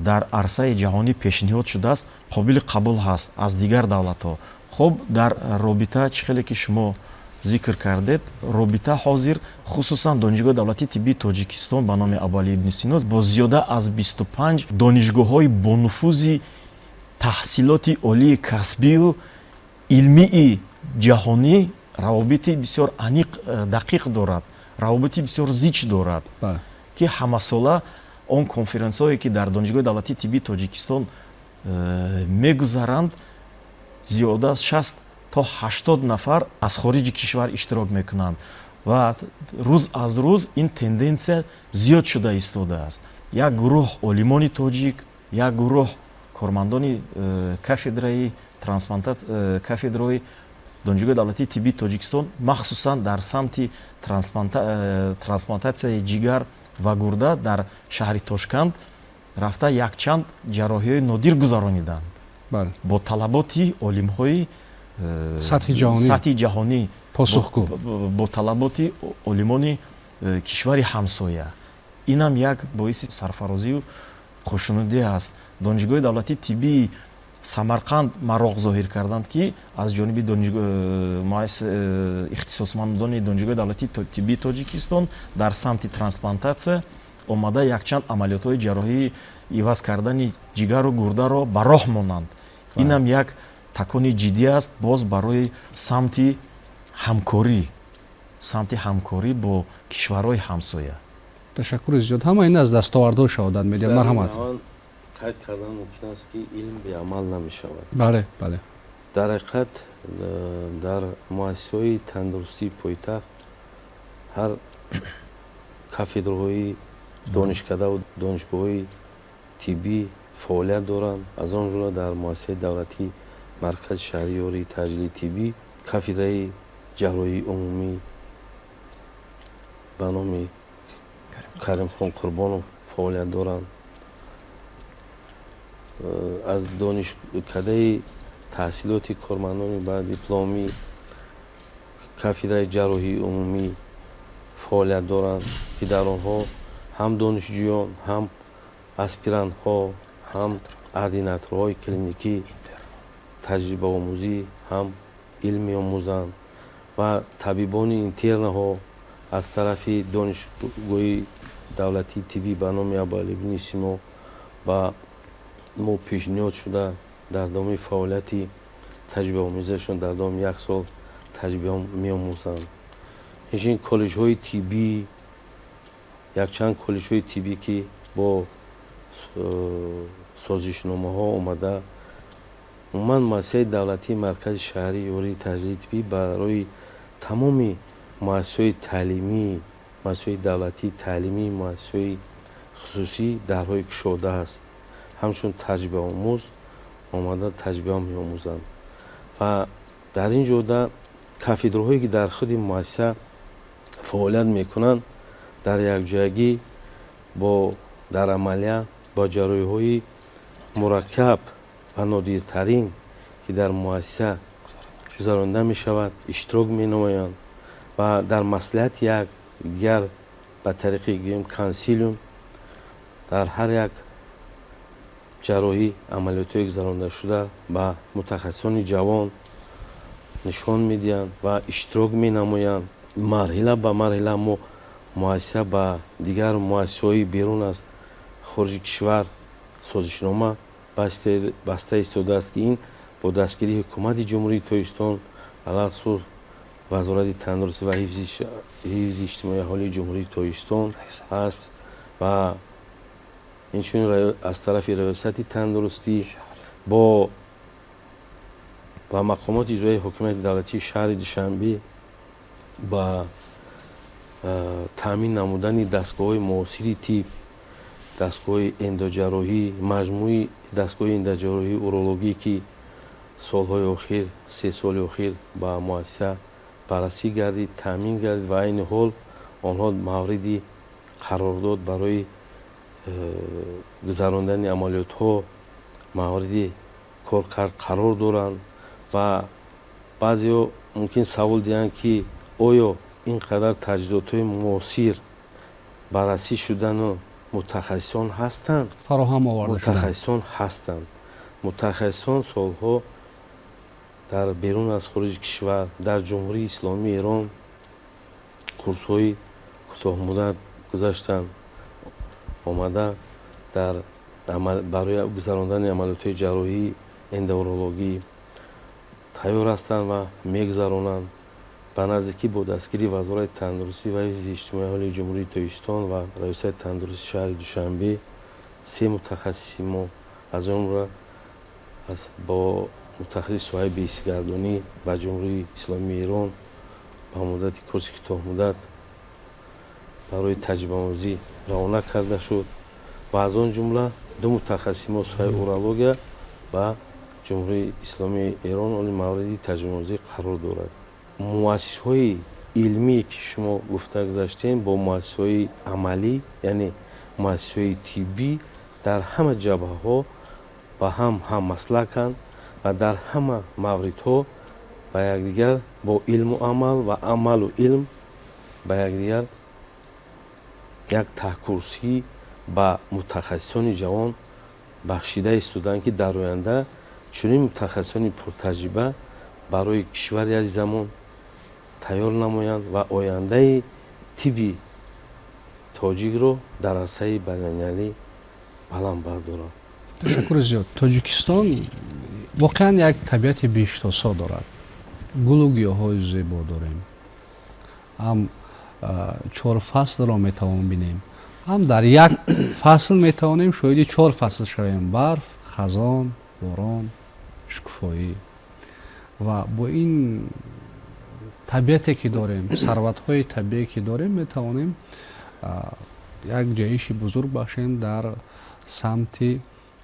дар арсаи ҷаҳонӣ пешниҳод шудааст, қобили қабул ҳаст аз дигар давлатҳо. хуб, дар робита чӣ хеле ки шумо зикр кардед, робита ҳозир хусусан донишгоҳи давлатии тиббии тоҷикистон ба номи Абали ибн Сино бо зиёда аз 25 донишгоҳҳои бонуфузи таҳсилоти олии касбию илмии ҷаҳонӣ равобити бисёр аниқ дақиқ дорад, равобити бисёр зич дорад, ки ҳамасола он конференсҳое ки дар донишгоҳи давлатии тиббии тоҷикистон мегузаранд, зиёда аз 60 то 80 нафар аз хориҷи кишвар иштирок мекунанд ва рӯз аз рӯз ин тенденсия зиёд шуда истодааст. Як гурӯҳ олимони тоҷик, як гурӯҳ кормандони кафедраи донишгоҳи давлатии тиббии тоҷикистон, махсусан дар самти трансплантатсияи ҷигар ва гурда дар шаҳри Тошканд рафта якчанд ҷарроҳиҳои нодир гузарониданд бо талаботи олимҳои сатҳи ҷаҳонӣ, бо талаботи олимони кишвари ҳамсоя. Инам як боиси сарфарозию хушнудӣ аст. Донишгоҳи давлатии тиббии Самарқанд мароғ зоҳир карданд, ки аз ҷониби ихтисосмандони Донишгоҳи давлатии тиббии Тоҷикистон дар самти трансплантатсия омада якчанд амалиётҳои ҷарроҳии иваз кардани ҷигару гурдаро ба роҳ монанд. Инам як такони ҷиддӣ аст боз барои самти ҳамкорӣ бо кишварҳои ҳамсоя. ташаккури зиёд. Ҳама ин аз дастовардҳои шаҳодат медиҳад. Марҳамат. қайд кардан мумкин аст, ки илм беамал намешавад. бале бале дар ҳақиқат дар муассисаҳои тандурустии пойтахт ҳар кафедраҳои донишкадаву донишгоҳҳои тиббӣ фаъолият доранд. аз он ҷумла дар муассисаи давлатии маркази шаҳриёрии таҷлили тиббӣ кафедраи ҷарроҳии умумӣ ба номи Каримхон Қурбонов фаъолият доранд. аз донишкадаи таҳсилоти кормандони баъдипломӣ кафедраи ҷарроҳии умумӣ фаъолият доранд, ки дар онҳо ҳам донишҷӯён, ҳам аспирантҳо, ҳам ординаторҳои клиникӣ таҷрибаомӯзӣ, ҳам илм меомӯзанд ва табибони интернаҳо аз тарафи донишгоҳи давлатии тиббӣ ба номи Абуалӣ ибн Сино ба мо пешниҳод шуда дар давоми фаъолияти таҷрибаомӯзиашон дар давоми 1 сол таҷриба меомӯзанд. инчунин коллеҷҳои тиббӣ, якчанд коллеҷҳои тиббӣ, ки бо созишномаҳо омада умуман муассисаи давлатии маркази шаҳрии ёрии таҷлили тиббӣ барои тамоми муассисаҳои таълимӣ, муассисаҳои давлатии таълимӣ, муассисаҳои хусусӣ дарҳои кушода аст. ҳамчун таҷрибаомӯз омада таҷриба меомӯзанд. ва дар ин ҷода кафедраҳое ки дар худи муассиса фаъолият мекунанд дар якҷоягӣ дар амалия бо ҷарроҳиҳои мураккаб ва нодиртарин, ки дар муассиса гузаронида мешавад, иштирок менамоянд ва дар маслиҳати якдигар ба тариқи гӯем консилиум дар ҳар як ҷарроҳӣ амалиётҳои гузарондашуда ба мутахассисони ҷавон нишон медиҳанд ва иштирок менамоянд. марҳила ба марҳила мо муассиса ба дигар муассисаҳои берун аз хориҷи кишвар созишнома баста истодааст, ки ин бо дастгирии ҳукумати ҷумҳурии Тоҷикистон алахсус вазорати тандурустӣ ва ҳифзи иҷтимоии аҳолии ҷумҳурии Тоҷикистон аст ва инчунин аз тарафи риёсати тандурустӣ ба мақомоти иҷроии ҳокимияти давлатии шаҳри Душанбе ба таъмин намудани дастгоҳҳои муосири тиб, дастгоҳи эндоҷарроҳӣ, маҷмӯи дастгоҳи эндоҷарроҳии урологӣ, ки солҳои охир 3 соли охир ба муассиса баррасӣ гардид, таъмин гардид ва айни ҳол онҳо мавриди қарордод барои гузарондани амалиётҳо мавриди коркард қарор доранд. ва баъзеҳо мумкин савол диҳанд, ки оё ин қадар таҷҳизотҳои муосир баррасӣ шудану мутахассисон ҳастанд? фароҳам оварда шуданд. мутахассисон ҳастанд. мутахассисон солҳо дар берун аз хориҷи кишвар дар ҷумҳурии исломии Эрон курсҳои кӯтоҳмуддат гузаштанд, омада барои гузарондани амалиётҳои ҷарроҳии эндоурологӣ тайёр ҳастанд ва мегузаронанд. ба наздикӣ бо дастгирии вазорати тандурустӣ ва ҳифзи иҷтимоии аҳолии ҷумҳурии Тоҷикистон ва раёсати тандурустии шаҳри Душанбе 3 мутахассиси мо аз ҷумла бо мутахассиси соҳаи беҳисгардонӣ ба ҷумҳурии исломии Эрон ба муддати курси кӯтоҳмуддат барои таҷрибаомӯзӣ равона карда шуд ва аз он ҷумла 2 мутахассиси мо соҳаи урология ба ҷумҳурии исломии Эрон оли мавриди таҷрибаомӯзӣ қарор дорад. муассисаҳои илмӣ ки шумо гуфта гузаштем бо муассисаҳои амалӣ, яъне муассисаҳои тиббӣ дар ҳама ҷабҳаҳо ба ҳаммаслаканд ва дар ҳама мавридҳо ба якдигар бо илму амал ва амалу илм ба якдигар як таҳкурсӣ ба мутахассисони ҷавон бахшида истоданд ки дар оянда чунин мутахассисони пуртаҷриба барои кишвари азизамон тайёр намоянд ва ояндаи тибби тоҷикро дар арсаи байналмилалӣ баланд бардоранд. ташаккури зиёд. Тоҷикистон воқеан як табиати бештосо дорад. Гулу гиёҳҳои зебо дорем. ҳам 4 фаслро метавонем бинем. ҳам дар як фасл метавонем шоҳиди 4 фасл шавем. Барф, хазон, борон, шукуфоӣ. Ва бо ин табиате ки дорем, сарватҳои табиие ки дорем, метавонем як ҷаҳиши бузург бахшем дар самти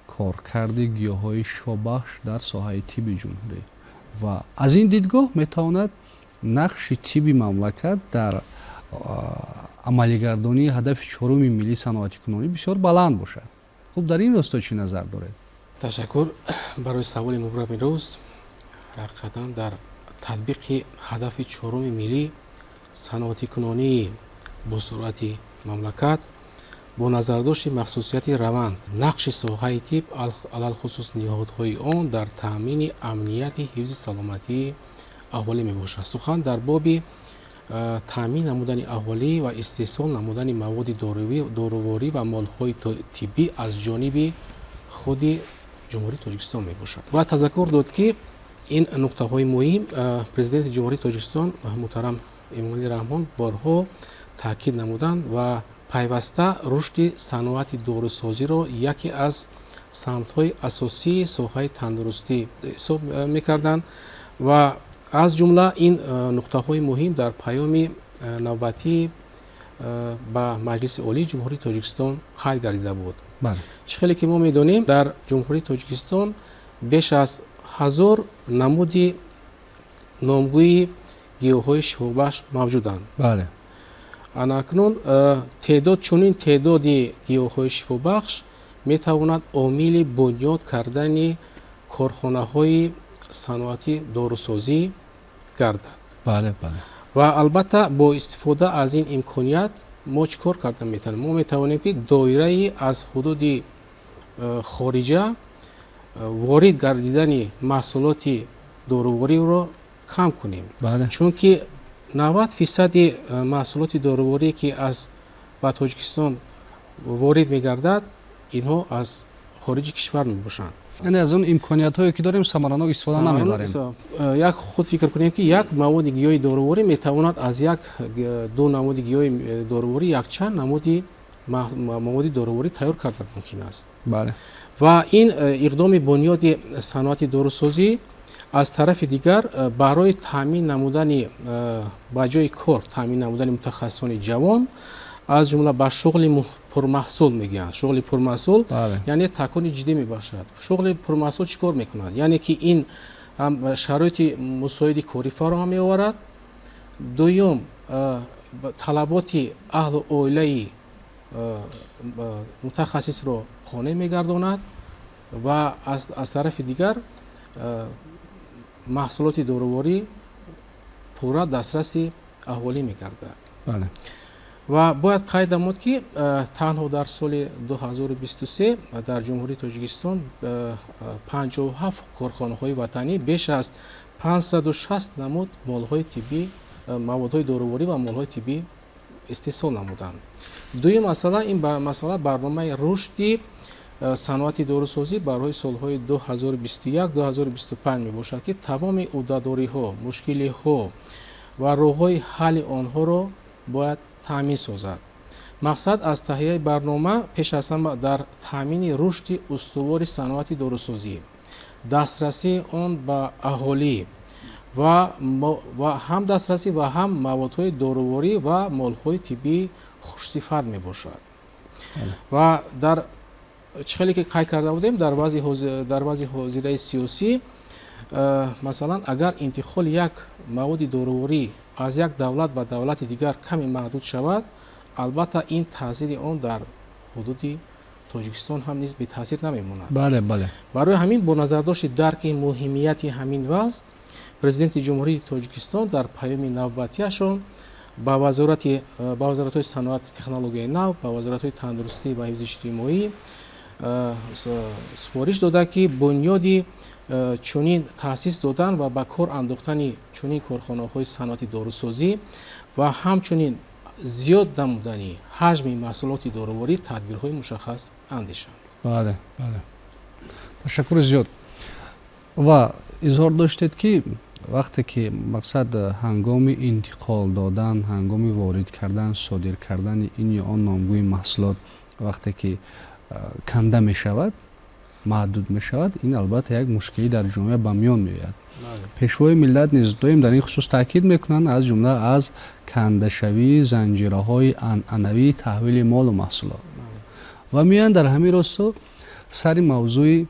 коркарди гиёҳҳои шифобахш дар соҳаи тибби ҷумҳурӣ. Ва аз ин дидгоҳ метавонад нақши тибби мамлакат дар амалигардонии ҳадафи 4-уми миллии саноатикунонӣ бисёр баланд бошад. хуб, дар ин росто чӣ назар доред? ташаккур барои саволи мубаррам имрӯз. ҳақиқатан дар татбиқи ҳадафи 4-уми миллии саноатикунонии босуръати мамлакат бо назардошти махсусияти раванд нақши соҳаи тиб алалхусус ниҳодҳои он дар таъмини амнияти ҳифзи саломатии аҳолӣ мебошад. сухан дар боби таъмин намудани аҳолӣ ва истеҳсол намудани маводи доруворӣ ва молҳои тиббӣ аз ҷониби худи ҷумҳурии Тоҷикистон мебошад. Бояд тазаккур дод ки ин нуқтаҳои муҳим президенти ҷумҳурии Тоҷикистон муҳтарам Эмомалӣ Раҳмон борҳо таъкид намуданд ва пайваста рушди саноати дорусозиро яке аз самтҳои асосии соҳаи тандурустӣ ҳисоб мекарданд ва аз ҷумла ин нуқтаҳои муҳим дар паёми навбатӣ ба Маҷлиси Олии Ҷумҳурии Тоҷикистон қайд гардида буд. Чӣ хеле ки мо медонем, дар Ҷумҳурии Тоҷикистон беш аз 1000 намуди номгӯи гиёҳҳои шифобахш мавҷуданд. анакнун чунин теъдоди гиёҳҳои шифобахш метавонад омили бунёд кардани корхонаҳои саноати дорусозӣ гардад. ва албатта бо истифода аз ин имконият мо чӣ кор карда метавонем? Мо метавонем ки доираи аз ҳудуди хориҷа ворид гардидани маҳсулоти дорувориро кам кунем. чунки 90% маҳсулоти доруворие ки ба Тоҷикистон ворид мегардад, инҳо аз хориҷи кишвар мебошанд. яъне аз он имкониятҳое ки дорем самаранок истифода намебарем. як худ фикр кунем ки як маводи гиёҳи доруворӣ метавонад аз як ду намуди гиёҳи доруворӣ якчанд намуди маводи доруворӣ тайёр кардан мумкин аст. ва ин иқдоми бунёди саноати дорусозӣ аз тарафи дигар барои таъмин намудани ба ҷои кор таъмин намудани мутахассисони ҷавон аз ҷумла ба шуғли пурмаҳсул мегӯянд. шуғли пурмаҳсул яъне такони ҷиддӣ мебахшад. шуғли пурмаҳсул чӣ кор мекунад? яъне ки ин шароити мусоиди корӣ фароҳам меоварад. дуюм, талаботи аҳлу оилаи мутахассисро қонеъ мегардонад ва аз тарафи дигар маҳсулоти доруворӣ пурра дастраси аҳолӣ мегардад. ва бояд қайд намуд ки танҳо дар соли 2023 дар ҷумҳурии Тоҷикистон 57 корхонаҳои ватанӣ беш аз 560 намуд молҳои тиббӣ, маводҳои доруворӣ ва молҳои тиббӣ истеҳсол намуданд. дуюм масъала, ин масъала барномаи рушди саноати дорусозӣ барои солҳои 2021-2025 мебошад ки тамоми ӯҳдадориҳо, мушкилиҳо ва роҳҳои ҳалли онҳоро бояд таъмин созад. мақсад аз таҳияи барнома пеш аз ҳама дар таъмини рушди устувори саноати дорусозӣ, дастрасии он ба аҳолӣ ва ҳам дастрасӣ ва ҳам маводҳои доруворӣ ва молҳои тиббии хушсифат мебошад. ва дар чӣ хеле ки қайд карда будем, дар вазъи ҳозираи сиёсӣ, масалан агар интиқоли як маводи доруворӣ аз як давлат ба давлати дигар каме маҳдуд шавад, албатта ин таъсири он дар ҳудуди Тоҷикистон ҳам низ бетаъсир намемонад. барои ҳамин бо назардошти дарки муҳимияти ҳамин вазъ, президенти ҷумҳурии Тоҷикистон дар паёми навбатиашон ба вазоратҳои саноати технологияи нав, ба вазоратҳои тандурустӣ ва ҳифзи иҷтимоӣ супориш дода ки бунёди чунин таъсис додан ва ба кор андохтани чунин корхонаҳои саноати дорусозӣ ва ҳамчунин зиёд намудани ҳаҷми маҳсулоти дороворӣ тадбирҳои мушаххас андешанд. бале ташаккури зиёд. ва изҳор доштед ки вақте ки мақсад ҳангоми интиқол додан, ҳангоми ворид кардан, содир кардани ин ё он номгӯи маҳсулот вақте ки канда мешавад, маҳдуд мешавад, ин албатта як мушкилӣ дар ҷомеа ба миён меояд. пешвои миллат низ доим дар ин хусус таъкид мекунанд, аз ҷумла аз кандашавии занҷираҳои анъанавии таҳвили молу маҳсулот. ва меоянд дар ҳамин росто сари мавзӯи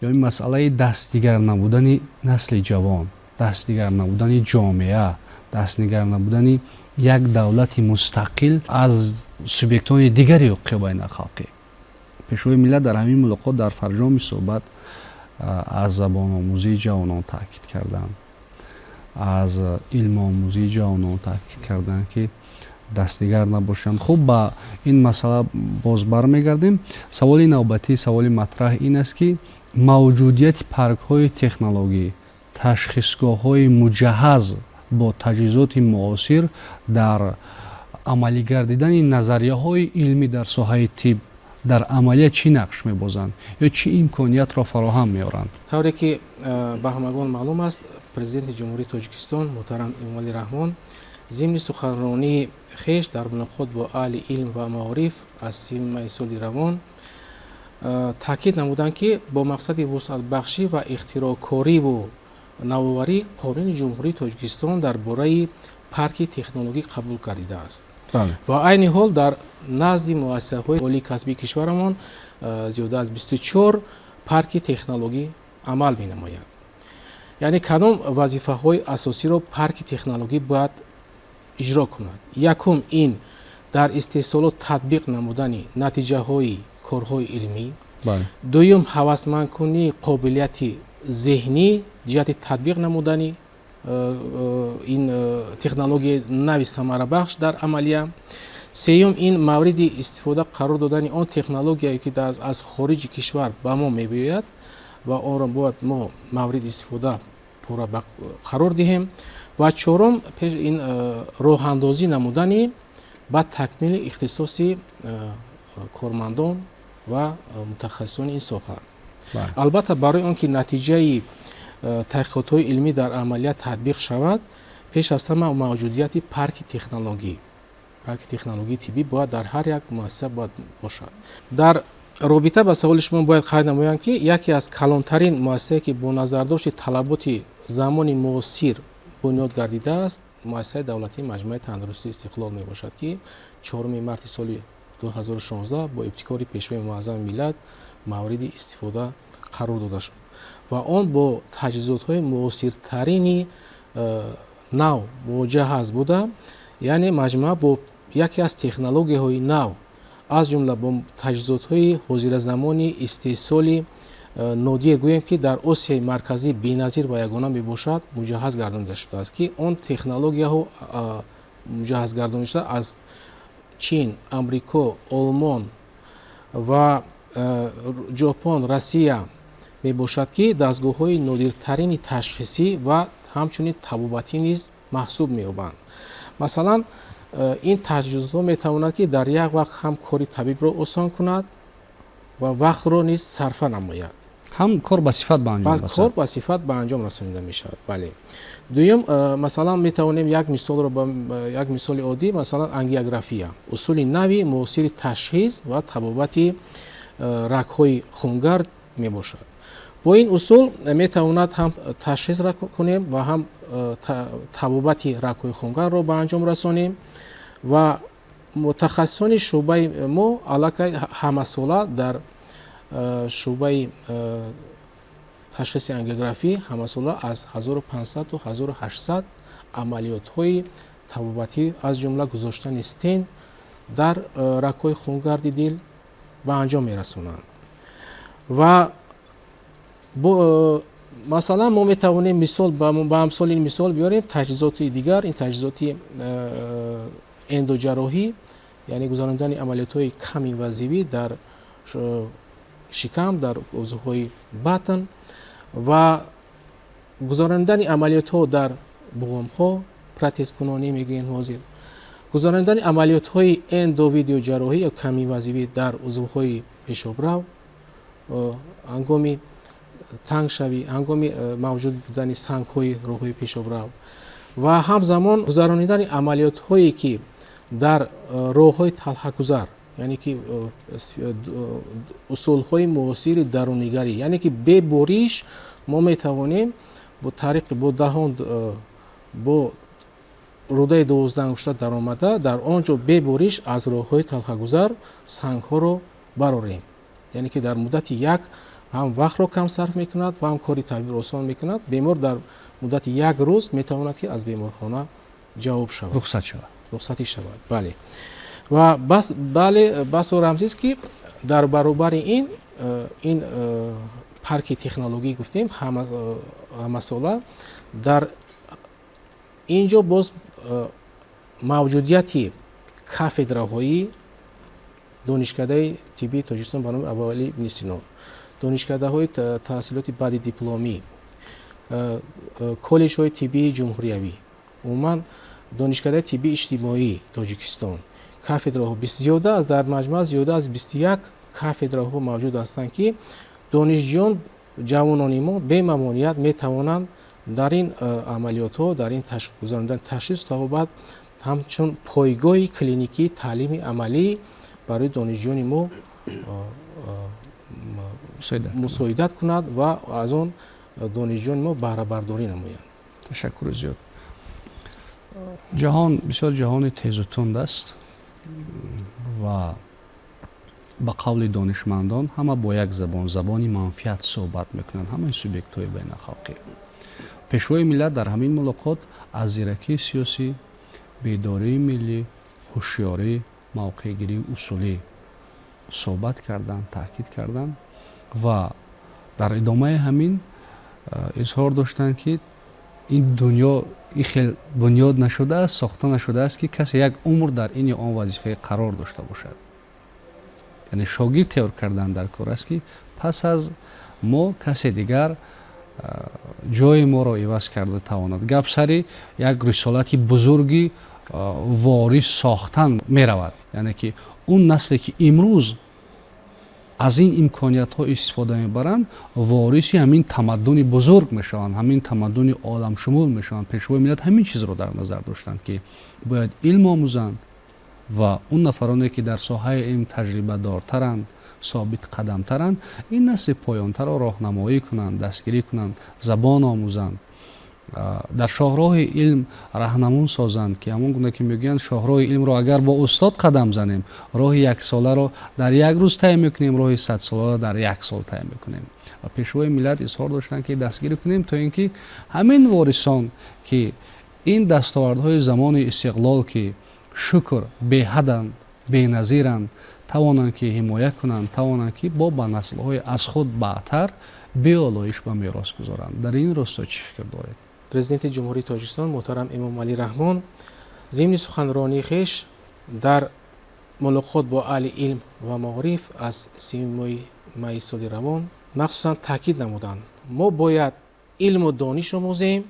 ё ин масъалаи дастдигар набудани насли ҷавон, дастдигар набудани ҷомеа, дастдигар набудани як давлати мустақил аз субъектони дигари ҳуқуқи байналхалқӣ. пешвои миллат дар ҳамин мулоқот дар фарҷоми суҳбат аз забономӯзии ҷавонон таъкид карданд, аз илмомӯзии ҷавонон таъкид карданд ки дастдигар набошанд. хуб, ба ин масъала боз бармегардем. саволи навбатӣ, саволи матраҳ ин аст ки мавҷудияти паркҳои технологӣ, ташхисгоҳҳои муҷаҳҳаз бо таҷҳизоти муосир дар амалӣ гардидани назарияҳои илмӣ дар соҳаи тиб дар амалия чӣ нақш мебозанд ё чӣ имкониятро фароҳам меоранд? тавре ки ба ҳамагон маълум аст, президенти ҷумҳурии Тоҷикистон муҳтарам Эмомалӣ Раҳмон зимни суханронии хеш дар мулоқот бо аҳли илм ва маориф аз 30 майи соли равон таъкид намуданд ки бо мақсади вусъатбахшӣ ва ихтироъкориву навоварӣ Қонуни Ҷумҳурии Тоҷикистон дар бораи парки технологӣ қабул гардидааст. ва айни ҳол дар назди муассисаҳои олии касбии кишварамон зиёда аз 24 парки технологӣ амал менамояд. яъне кадом вазифаҳои асосиро парки технологӣ бояд иҷро кунад? якум ин дар истеҳсолот татбиқ намудани натиҷаҳои корҳои илмӣ. дуюм ҳавасмандкунии қобилияти зеҳнӣ ҷиҳати татбиқ намудани ин технологияи нави самарабахш дар амалия. сеюм ин мавриди истифода қарор додани он технологияе ки аз хориҷи кишвар ба мо мебиёяд ва онро бояд мо мавриди истифода пурра қарор диҳем. ва чорум ин роҳандозӣ намудани ба такмили ихтисоси кормандон ва мутахассисони ин соҳа. албатта барои он ки натиҷаи таҳқиқотҳои илмӣ дар амалия татбиқ шавад, пеш аз ҳама мавҷудияти парки технологии тиббӣ бояд дар ҳар як муассиса бояд бошад. дар робита ба саволи шумо бояд қайд намоям ки яке аз калонтарин муассисае ки бо назардошти талаботи замони муосир бунёд гардидааст, муассисаи давлатии маҷмӯи тандурустии Истиқлол мебошад ки 4 марти соли 2016 бо ибтикори пешвои муаззами миллат мавриди истифода қарор дода шуд ва он бо таҷҳизотҳои муосиртарини нав мувоҷаҳ буда, яъне маҷмӯа бо яке аз технологияҳои нав аз ҷумла бо таҷҳизотҳои ҳозиразамони истеҳсоли нодир гӯем ки дар Осияи марказӣ беназир ва ягона мебошад, муҷаҳҳаз гардонида шудааст ки он технологияҳо муҷаҳҳаз гардонида шуда аз Чин, Амрико, Олмон ва Ҷопон, Россия мебошад ки дастгоҳҳои нодиртарини ташхисӣ ва ҳамчунин табобатӣ низ маҳсуб меёбанд. масалан, ин таҷҳизотҳо метавонад ки дар як вақт ҳам кори табибро осон кунад ва вақтро низ сарфа намояд. ҳам кор ба сифат ба анҷом расонад. кор ба сифат ба анҷом расонида мешавад. бале. дуюм, масалан метавонем як мисолро як мисоли оддӣ, масалан ангиография, усули нави муосири ташхис ва табобати рагҳои хунгард мебошад. бо ин усул метавонад ҳам ташхисро кунем ва ҳам табобати рагҳои хунгардро ба анҷом расонем ва мутахассисони шуъбаи мо аллакай ҳамасола дар шуъбаи ташхиси ангиографӣ ҳамасола аз 1500 то 1800 амалиётҳои табобатӣ аз ҷумла гузоштани стен дар рагҳои хунгарди дил ба анҷом мерасонанд. ва масалан мо метавонем мисол ба амсоли ин мисол биёрем таҷҳизоти дигар. ин таҷҳизоти اندوجراحی یعنی گذراندن عملیات‌های کم اینوازیوی در شکم، در عضوهای بطن و گذراندن عملیات‌ها در بوم‌ها، پراتز کنونی میگن حاضر، گذراندن عملیات‌های اندوویدیوجراحی یا کم اینوازیوی در عضوهای پیشابرو، هنگامی تنگ شوی، هنگامی موجود بودن سنگ‌های راه‌های پیشابرو و همزمان گذراندن عملیات‌هایی که در راه‌های تلخ‌گذر، یعنی که اصول‌های معاصر درونیگری، یعنی که به بریش ما می‌توانیم با طریق با دهان با روده 12 انگشت در آمده در آنجا به بریش از راه‌های تلخ‌گذر سنگ‌ها رو برآوریم، یعنی که در مدت یک هم وقت را کم صرف می‌کند و هم کاری طبیب آسان می‌کند. بیمار در مدت یک روز می‌تواند که از بیمارخانه جواب شود، رخصتی شود. بله و بس و رمزی است که در برابر این پارک تکنولوژی گفتیم همه ساله در اینجا باز موجودیت کافدراهای دانشکده طبی تاجیکستان به نام ابوعلی ابن سینا، دانشکده های تحصیلات بعد دیپلمی، کالج های طبی جمهوریوی، عموما دانشکده طبی اجتماعی تاجیکستان، کافدراها زیاده از در مجموع زیاده از 21 کافدراها موجود هستند که دانشجویان جوانان ما به ممانعت می توانند در این عملیات ها، در این گذراندن تشخیص تا بعد همچون پایگاه کلینیکی تعلیم عملی برای دانشجویان ما مساعدت کند و از آن دانشجویان ما بهره برداری نمایند. تشکر زیاد. جهان بسیار جهان تیز و تند است و با قول دانشمندان همه با یک زبانی منفیت صحبت میکنند، همه سوبیکت های بین خلقی. پیشوای ملت در همین ملاقات از زیرکی سیاسی، بیداری ملی، هوشیاری، موقعگیری اصولی صحبت کردند، تاکید کردند و در ادامه همین اظهار داشتند که این دنیا این خیلی بنیاد نشده است، ساخته نشده است که کسی یک عمر در این یا آن وظیفه قرار داشته باشد. یعنی شاگرد تیار کردن در کار است که پس از ما کسی دیگر جای ما را عوض کرده تواند. گپ سری یک رسالت بزرگی وارث ساختن می رود، یعنی که اون نسلی که امروز از این امکانیت ها استفاده می برند وارثی همین تمدن بزرگ می شوند، همین تمدن عالم شمول می شوند. پیشوای ملت همین چیز را در نظر داشتند که باید علم آموزند و اون نفرانی که در ساحه علم تجربه دارترند، ثابت قدمترند، این نسل پایانتر را راهنمایی کنند، دستگیری کنند، زبان آموزند، در شاهراه علم راهنمون سازند که همون گونه که میگن شاهراه علم را اگر با استاد قدم زنیم راه یک ساله را در یک روز طی میکنیم، راه 100 ساله را در یک سال طی میکنیم. و پیشوای ملت اصرار داشتن که دستگیری کنیم تا اینکه همین وارثان که این دستاوردهای زمان استقلال که شکر به حدند، به نظیرند، توانند که حمایت کنند، توانند که با نسل‌های از خود بعدتر به آلایش و میراث گذارند. در این راستا چی فکر دارید؟ پرزیدنت جمهوری تاجیکستان محترم امام علی رحمان ضمن سخنرانی خویش در ملاقات با اهل علم و معارف از 3 ماه سال روان مخصوصا تاکید نمودند ما باید علم و دانش آموزیم،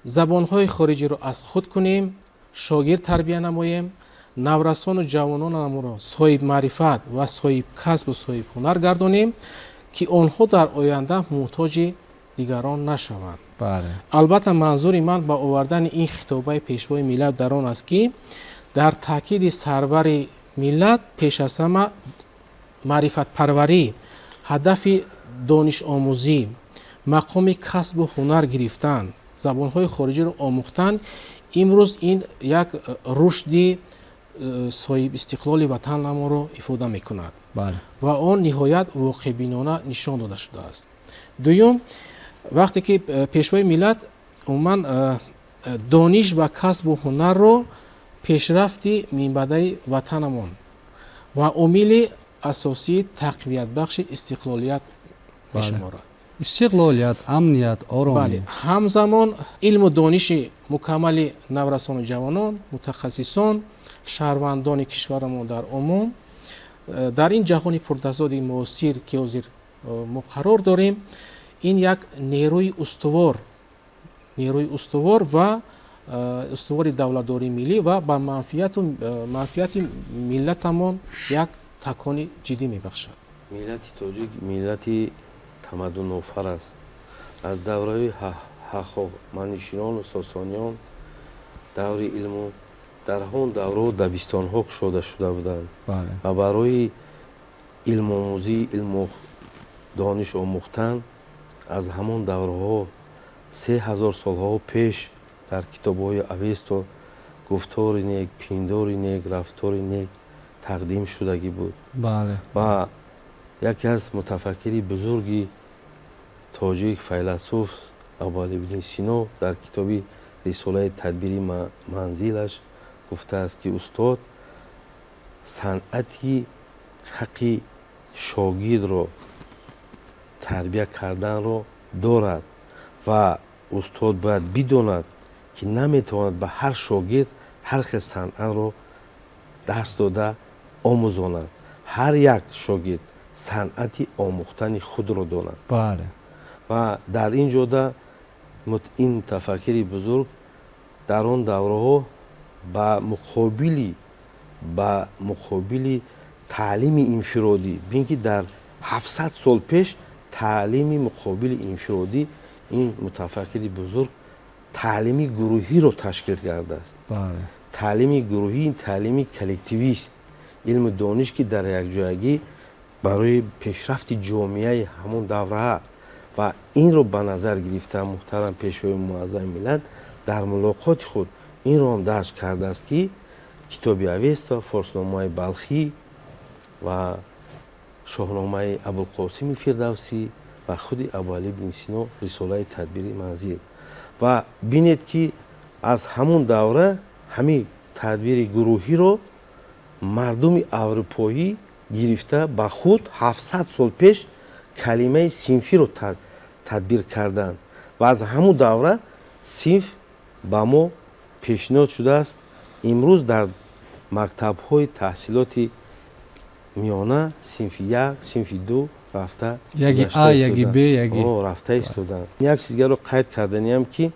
زبان‌های خارجی را از خود کنیم، شاگرد تربیت نماییم، نورسان و جوانان را صاحب معرفت و صاحب کسب و صاحب هنر گردانیم که آنها در آینده محتاج دیگران نشوند. بله. البته منظور من با آوردن این خطابه پیشوای ملت در آن است که در تاکید سرور ملت پیش از همه معرفت پروری، هدف دانش آموزی، مقام کسب و هنر گرفتن، زبانهای خارجی را آموختن امروز این یک رشد صاحب استقلال وطن ما را افاده می کند. بله. و آن نهایت واقع بینانه نشان داده شده است. دوم، وقتی که پیشوای ملت عموما دانش و کسب و هنر را پیشرفتی منبع وطنمان و عامل اساسی تقویت بخش استقلالیت می شمارد. استقلالیت، امنیت، آرامی. بله، همزمان علم و دانش مکمل نورسان و جوانان، متخصصان، شهروندان کشورمان در عموم در این جهان پرتضاد معاصر که حاضر ما قرار داریم، این یک نیروی استوار و استوار دولتداری ملی و با منفعت ملتمان یک تکانی جدی میبخشد. ملت تاجیک ملتی تمدن آفر است. از دوره هخامنشیان و ساسانیان دور علم و در همون دوره دبستان ها گشوده شده بودند و برای علم آموزی، علم و دانش آموختن از همون دوره ها 3000 سالها پیش در کتاب های اوستا گفتار نیک، پیندار نیک، رفتار نیک تقدیم شدگی بود. و یکی از متفکری بزرگی تاجیک فیلسوف ابوعلی ابن سینا در کتابی رساله تدبیری منزلش گفته است که استاد صنعتی حقی شاگرد را تربیه کردن را دارد و استاد باید بداند که نمیتواند به هر شاگرد هر خیلی صنعت را درس داده آموزاند. هر یک شاگرد صنعتی آموختن خود را داند. و در این جاده این متفکری بزرگ در آن دوره ها با مقابل تعلیم انفرادی، بین که در 700 سال پیش تعلیم مقابل انفرادی، این متفکری بزرگ تعلیمی گروهی رو تشکیل کرده است. تعلیمی گروهی، این تعلیمی کلکتیویست، علم دانش که در یک جایگی برای پیشرفت جامعه همون دوره و این رو به نظر گرفته محترم پیشوای معظم ملت در ملاقات خود این رو هم درج کرده است که کتاب اوستا، فارسنامه بلخی و شاهنامه ابوالقاسم فردوسی و خود ابوعلی ابن سینا رساله تدبیری منزل و بینید که از همون دوره همین تدبیر گروهی رو مردم اروپایی گرفته با خود 700 سال پیش کلمه صنفی رو تدبیر کردن و از همون دوره صنف با ما پیشنهاد شده است. امروز در مکتب های تحصیلات میانه صنف 1، صنف 2 رفته، یکی A، یکی B، یکی رفته استودن. یک چیزی رو قید کردنیم که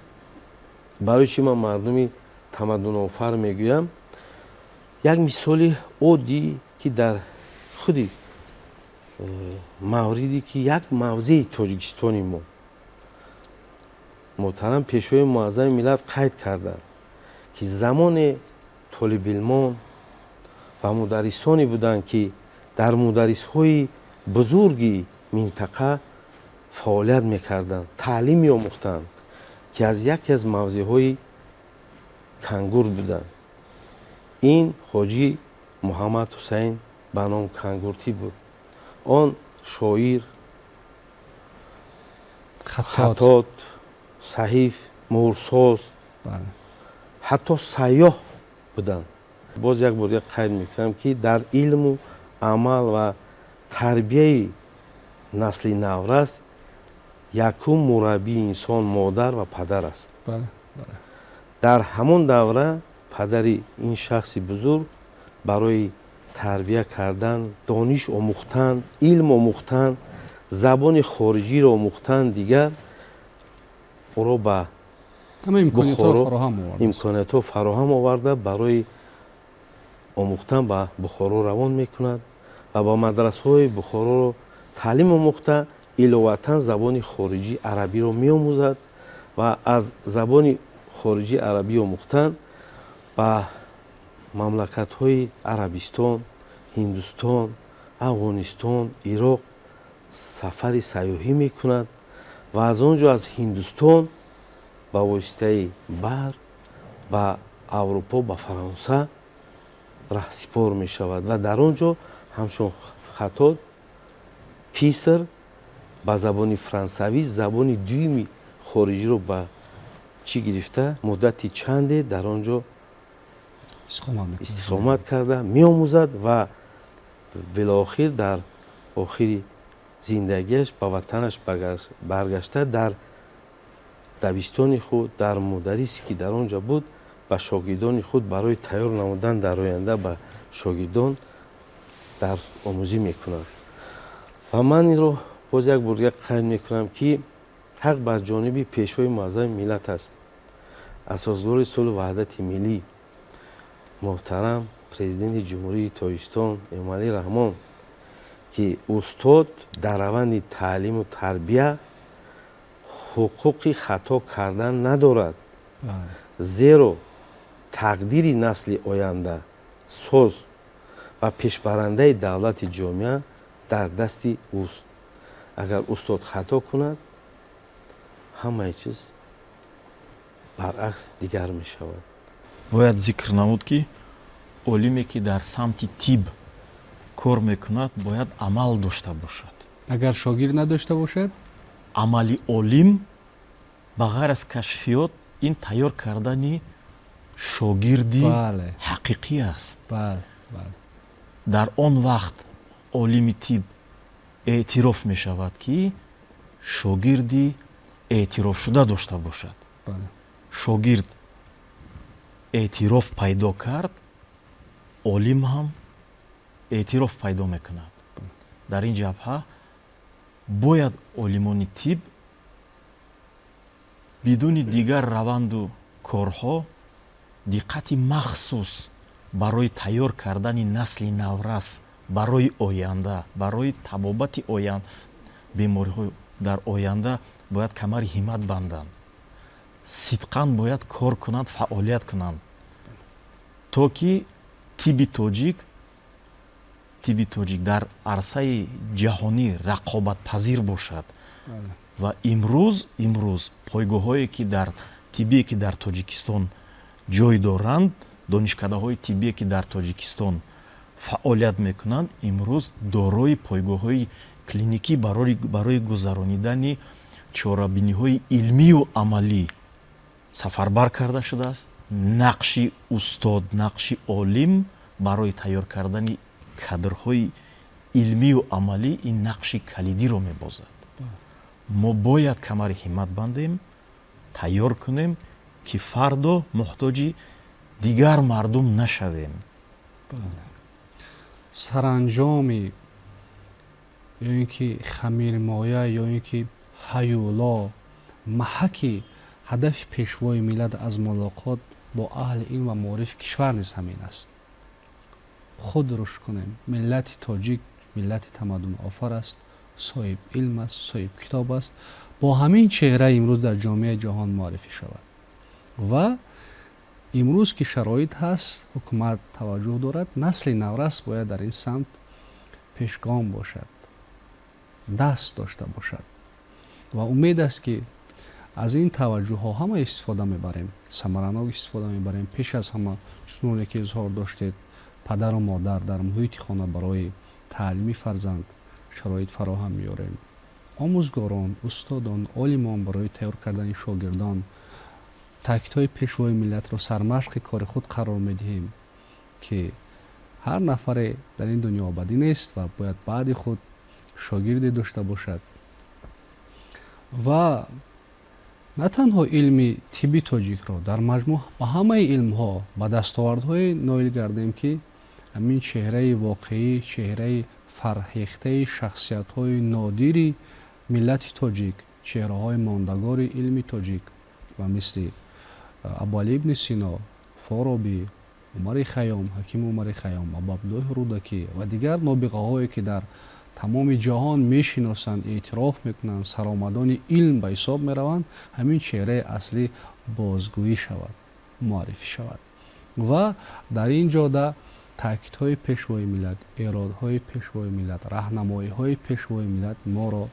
برای چی من مردمی تمدن آفر میگویم، یک مثال عادی که در خودی موردی که یک موضع تاجیکستانی ما محترم پیشوای معظم ملت قید کردن که زمان طالب علمان و مدرسانی بودند که در مدرس های بزرگی منطقه فعالیت میکردند، تعلیم میآموختند که از یکی از موضع های کنگور بودند. این حاجی محمد حسین به نام کنگورتی بود. آن شاعر، خطاط، صحیف، مهرساز، حتی سیاح بودند. باز یک بار قید میکنم که در علم و عمل و تربیه نسل نورست یکم مربی انسان مادر و پدر است. در همون دوره پدری این شخص بزرگ برای تربیه کردن، دانش آموختن، علم آموختن، زبان خارجی را آموختن، دیگر او را به امکانات فراهم آورده برای آموختن به بخارا روان میکند و با مدرسه های بخارا را تعلیم آموخته علاوه زبان خارجی عربی را می آموزد و از زبان خارجی عربی آموختن به مملکت های عربستان، هندوستان، افغانستان، عراق سفر سیاحی می کند و از آنجا از هندوستان با واسطه بر و اروپا به فرانسه رهسپار می شود و در آنجا همچون خطاط پیسر با زبان فرانسوی زبان دومی خارجی رو به چی گرفته مدتی چنده در آنجا استقامت کرده می آموزد و بالاخره در آخر зиндагиаш ба ватанаш баргашта дар дабистони худ дар мударрисе ки дар он ҷо буд ба шогирдони худ барои тайёр намудан дар оянда ба шогирдон дарс омӯзӣ мекунад. ва ман инро боз як бор як қайд мекунам ки ҳақ бар ҷониби пешвои муаззами миллат аст. асосгори сулҳу ваҳдати миллӣ муҳтарам президенти ҷумҳурии Тоҷикистон Эмомалӣ Раҳмон ки устод дар раванди таълиму тарбия ҳуқуқи хато кардан надорад. зеро тақдири насли оянда соз ва пешбарандаи давлати ҷомеа дар дасти уст. агар устод хато кунад ҳамаи чиз баръакс дигар мешавад. бояд зикр намуд ки олиме ки дар самти тиб кор мекунад бояд амал дошта бошад. агар шогирд надошта бошад, амали олим ба ғайр аз кашфиёт ин тайёр кардани шогирди ҳақиқӣ аст. дар он вақт олими тиб эътироф мешавад ки шогирди эътирофшуда дошта бошад. шогирд эътироф пайдо кард, олим ҳам эътироф пайдо мекунад. дар ин ҷабҳа бояд олимони тиб бидуни дигар раванду корҳо диққати махсус барои тайёр кардани насли наврас барои оянда, барои табобати бемориҳо дар оянда бояд камари ҳиммат банданд. сидқан бояд кор кунанд, фаъолият кунанд, то ки тиби тоҷик дар арсаи ҷаҳонӣ рақобатпазир бошад. ва имрӯз пойгоҳҳое ки дар тибие ки дар Тоҷикистон ҷой доранд, донишкадаҳои тибие ки дар Тоҷикистон фаъолият мекунанд, имрӯз дорои пойгоҳҳои клиникӣ барои гузаронидани чорабиниҳои илмию амалӣ сафарбар карда шудааст. нақши устод, нақши олим барои тайёр кардани кадрҳои илмию амалӣ ин нақши калидиро мебозад. мо бояд камари ҳиммат бандем, тайёр кунем ки фардо муҳтоҷи дигар мардум нашавем. саранҷоми ё ин ки хамирмоя ё ин ки ҳаюло маҳаки ҳадафи пешвои миллат аз мулоқот бо аҳли илм ва маорифи кишвар низ ҳамин аст. худ рушд кунем. миллати тоҷик миллати тамаддунофар аст, соҳиб илм аст, соҳиб китоб аст, бо ҳамин чеҳра имрӯз дар ҷомеаи ҷаҳон муаррифӣ шавад. ва имрӯз ки шароит ҳаст, ҳукумат таваҷҷӯҳ дорад, насли наврас бояд дар ин самт пешгом бошад, даст дошта бошад. ва умед аст ки аз ин таваҷҷӯҳҳо ҳама истифода мебарем, самаранок истифода мебарем. пеш аз ҳама чуноне ки изҳор доштед, падару модар дар муҳити хона барои таълими фарзанд шароит фароҳам меёрем. омӯзгорон, устодон, олимон барои тайёр кардани шогирдон таъкидҳои пешвои миллатро сармашқи кори худ қарор медиҳем ки ҳар нафаре дар ин дунё абадӣ нест ва бояд баъди худ шогирде дошта бошад. ва на танҳо илми тибби тоҷикро дар маҷмӯъ ба ҳамаи илмҳо ба дастовардҳое ноил гардем ки ҳамин чеҳраи воқеӣ, чеҳраи фарҳехтаи шахсиятҳои нодири миллати тоҷик, чеҳраҳои мондагори илми тоҷик ва мисли абуалӣ ибни Сино, Фороби, Умари Хайём, ҳакими Умари Хайём, Абу Абдуллоҳи Рудакӣ ва дигар нобиғаҳое ки дар тамоми ҷаҳон мешиносанд, эътироф мекунанд, саромадони илм ба ҳисоб мераванд, ҳамин чеҳраи аслӣ бозгӯӣ шавад, муаррифӣ шавад. ва дар ин ҷода таъкидҳои пешвои миллат, эродҳои пешвои миллат, раҳнамоиҳои пешвои миллат моро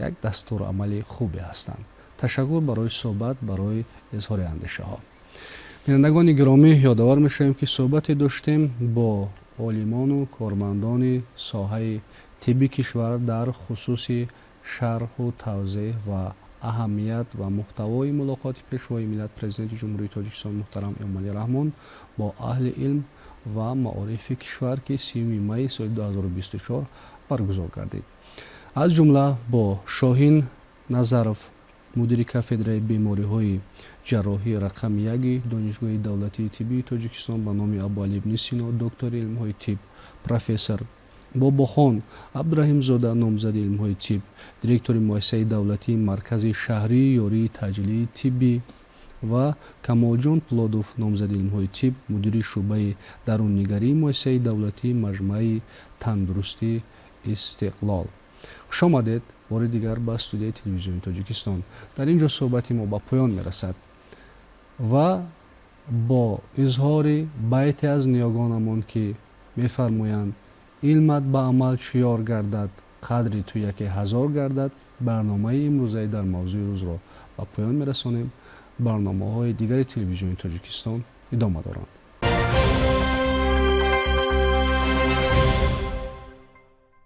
як дастурамали хубе ҳастанд. ташаккур барои суҳбат, барои изҳори андешаҳо. бинандагони гиромӣ, ёдовар мешавем ки суҳбате доштем бо олимону кормандони соҳаи тибби кишвар дар хусуси шарҳу тавзеҳ ва аҳамият ва муҳтавои мулоқоти пешвои миллат президенти ҷумҳурии Тоҷикистон муҳтарам Эмомалӣ Раҳмон бо аҳли илм ва маорифи кишвар ки 30 майи соли 2024 баргузор гардид. аз ҷумла бо шоҳин назаров, мудири кафедраи бемориҳои ҷарроҳии рақами 1 донишгоҳи давлатии тиббии тоҷикистон ба номи Абуалӣ ибн Сино, доктори илмҳои тиб, профессор Бобохон Абдураҳимзода, номзади илмҳои тиб, директори муассисаи давлатии маркази шаҳрии ёрии таъҷилии тиббӣ ва Камолҷон Пулодов, номзади илмҳои тиб, мудири шуъбаи даруннигарии муассисаи давлатии маҷмӯаи тандурустии Истиқлол. хушомадед бори дигар ба студияи телевизиони Тоҷикистон. дар ин ҷо суҳбати мо ба поён мерасад ва бо изҳори байте аз ниёгонамон ки мефармоянд илмат ба амал чӯ ёр гардад, қадри ту яке ҳазор гардад, барномаи имрӯзаи дар мавзӯи рӯзро ба поён мерасонем. барномаҳои дигари телевизиони Тоҷикистон идома доранд.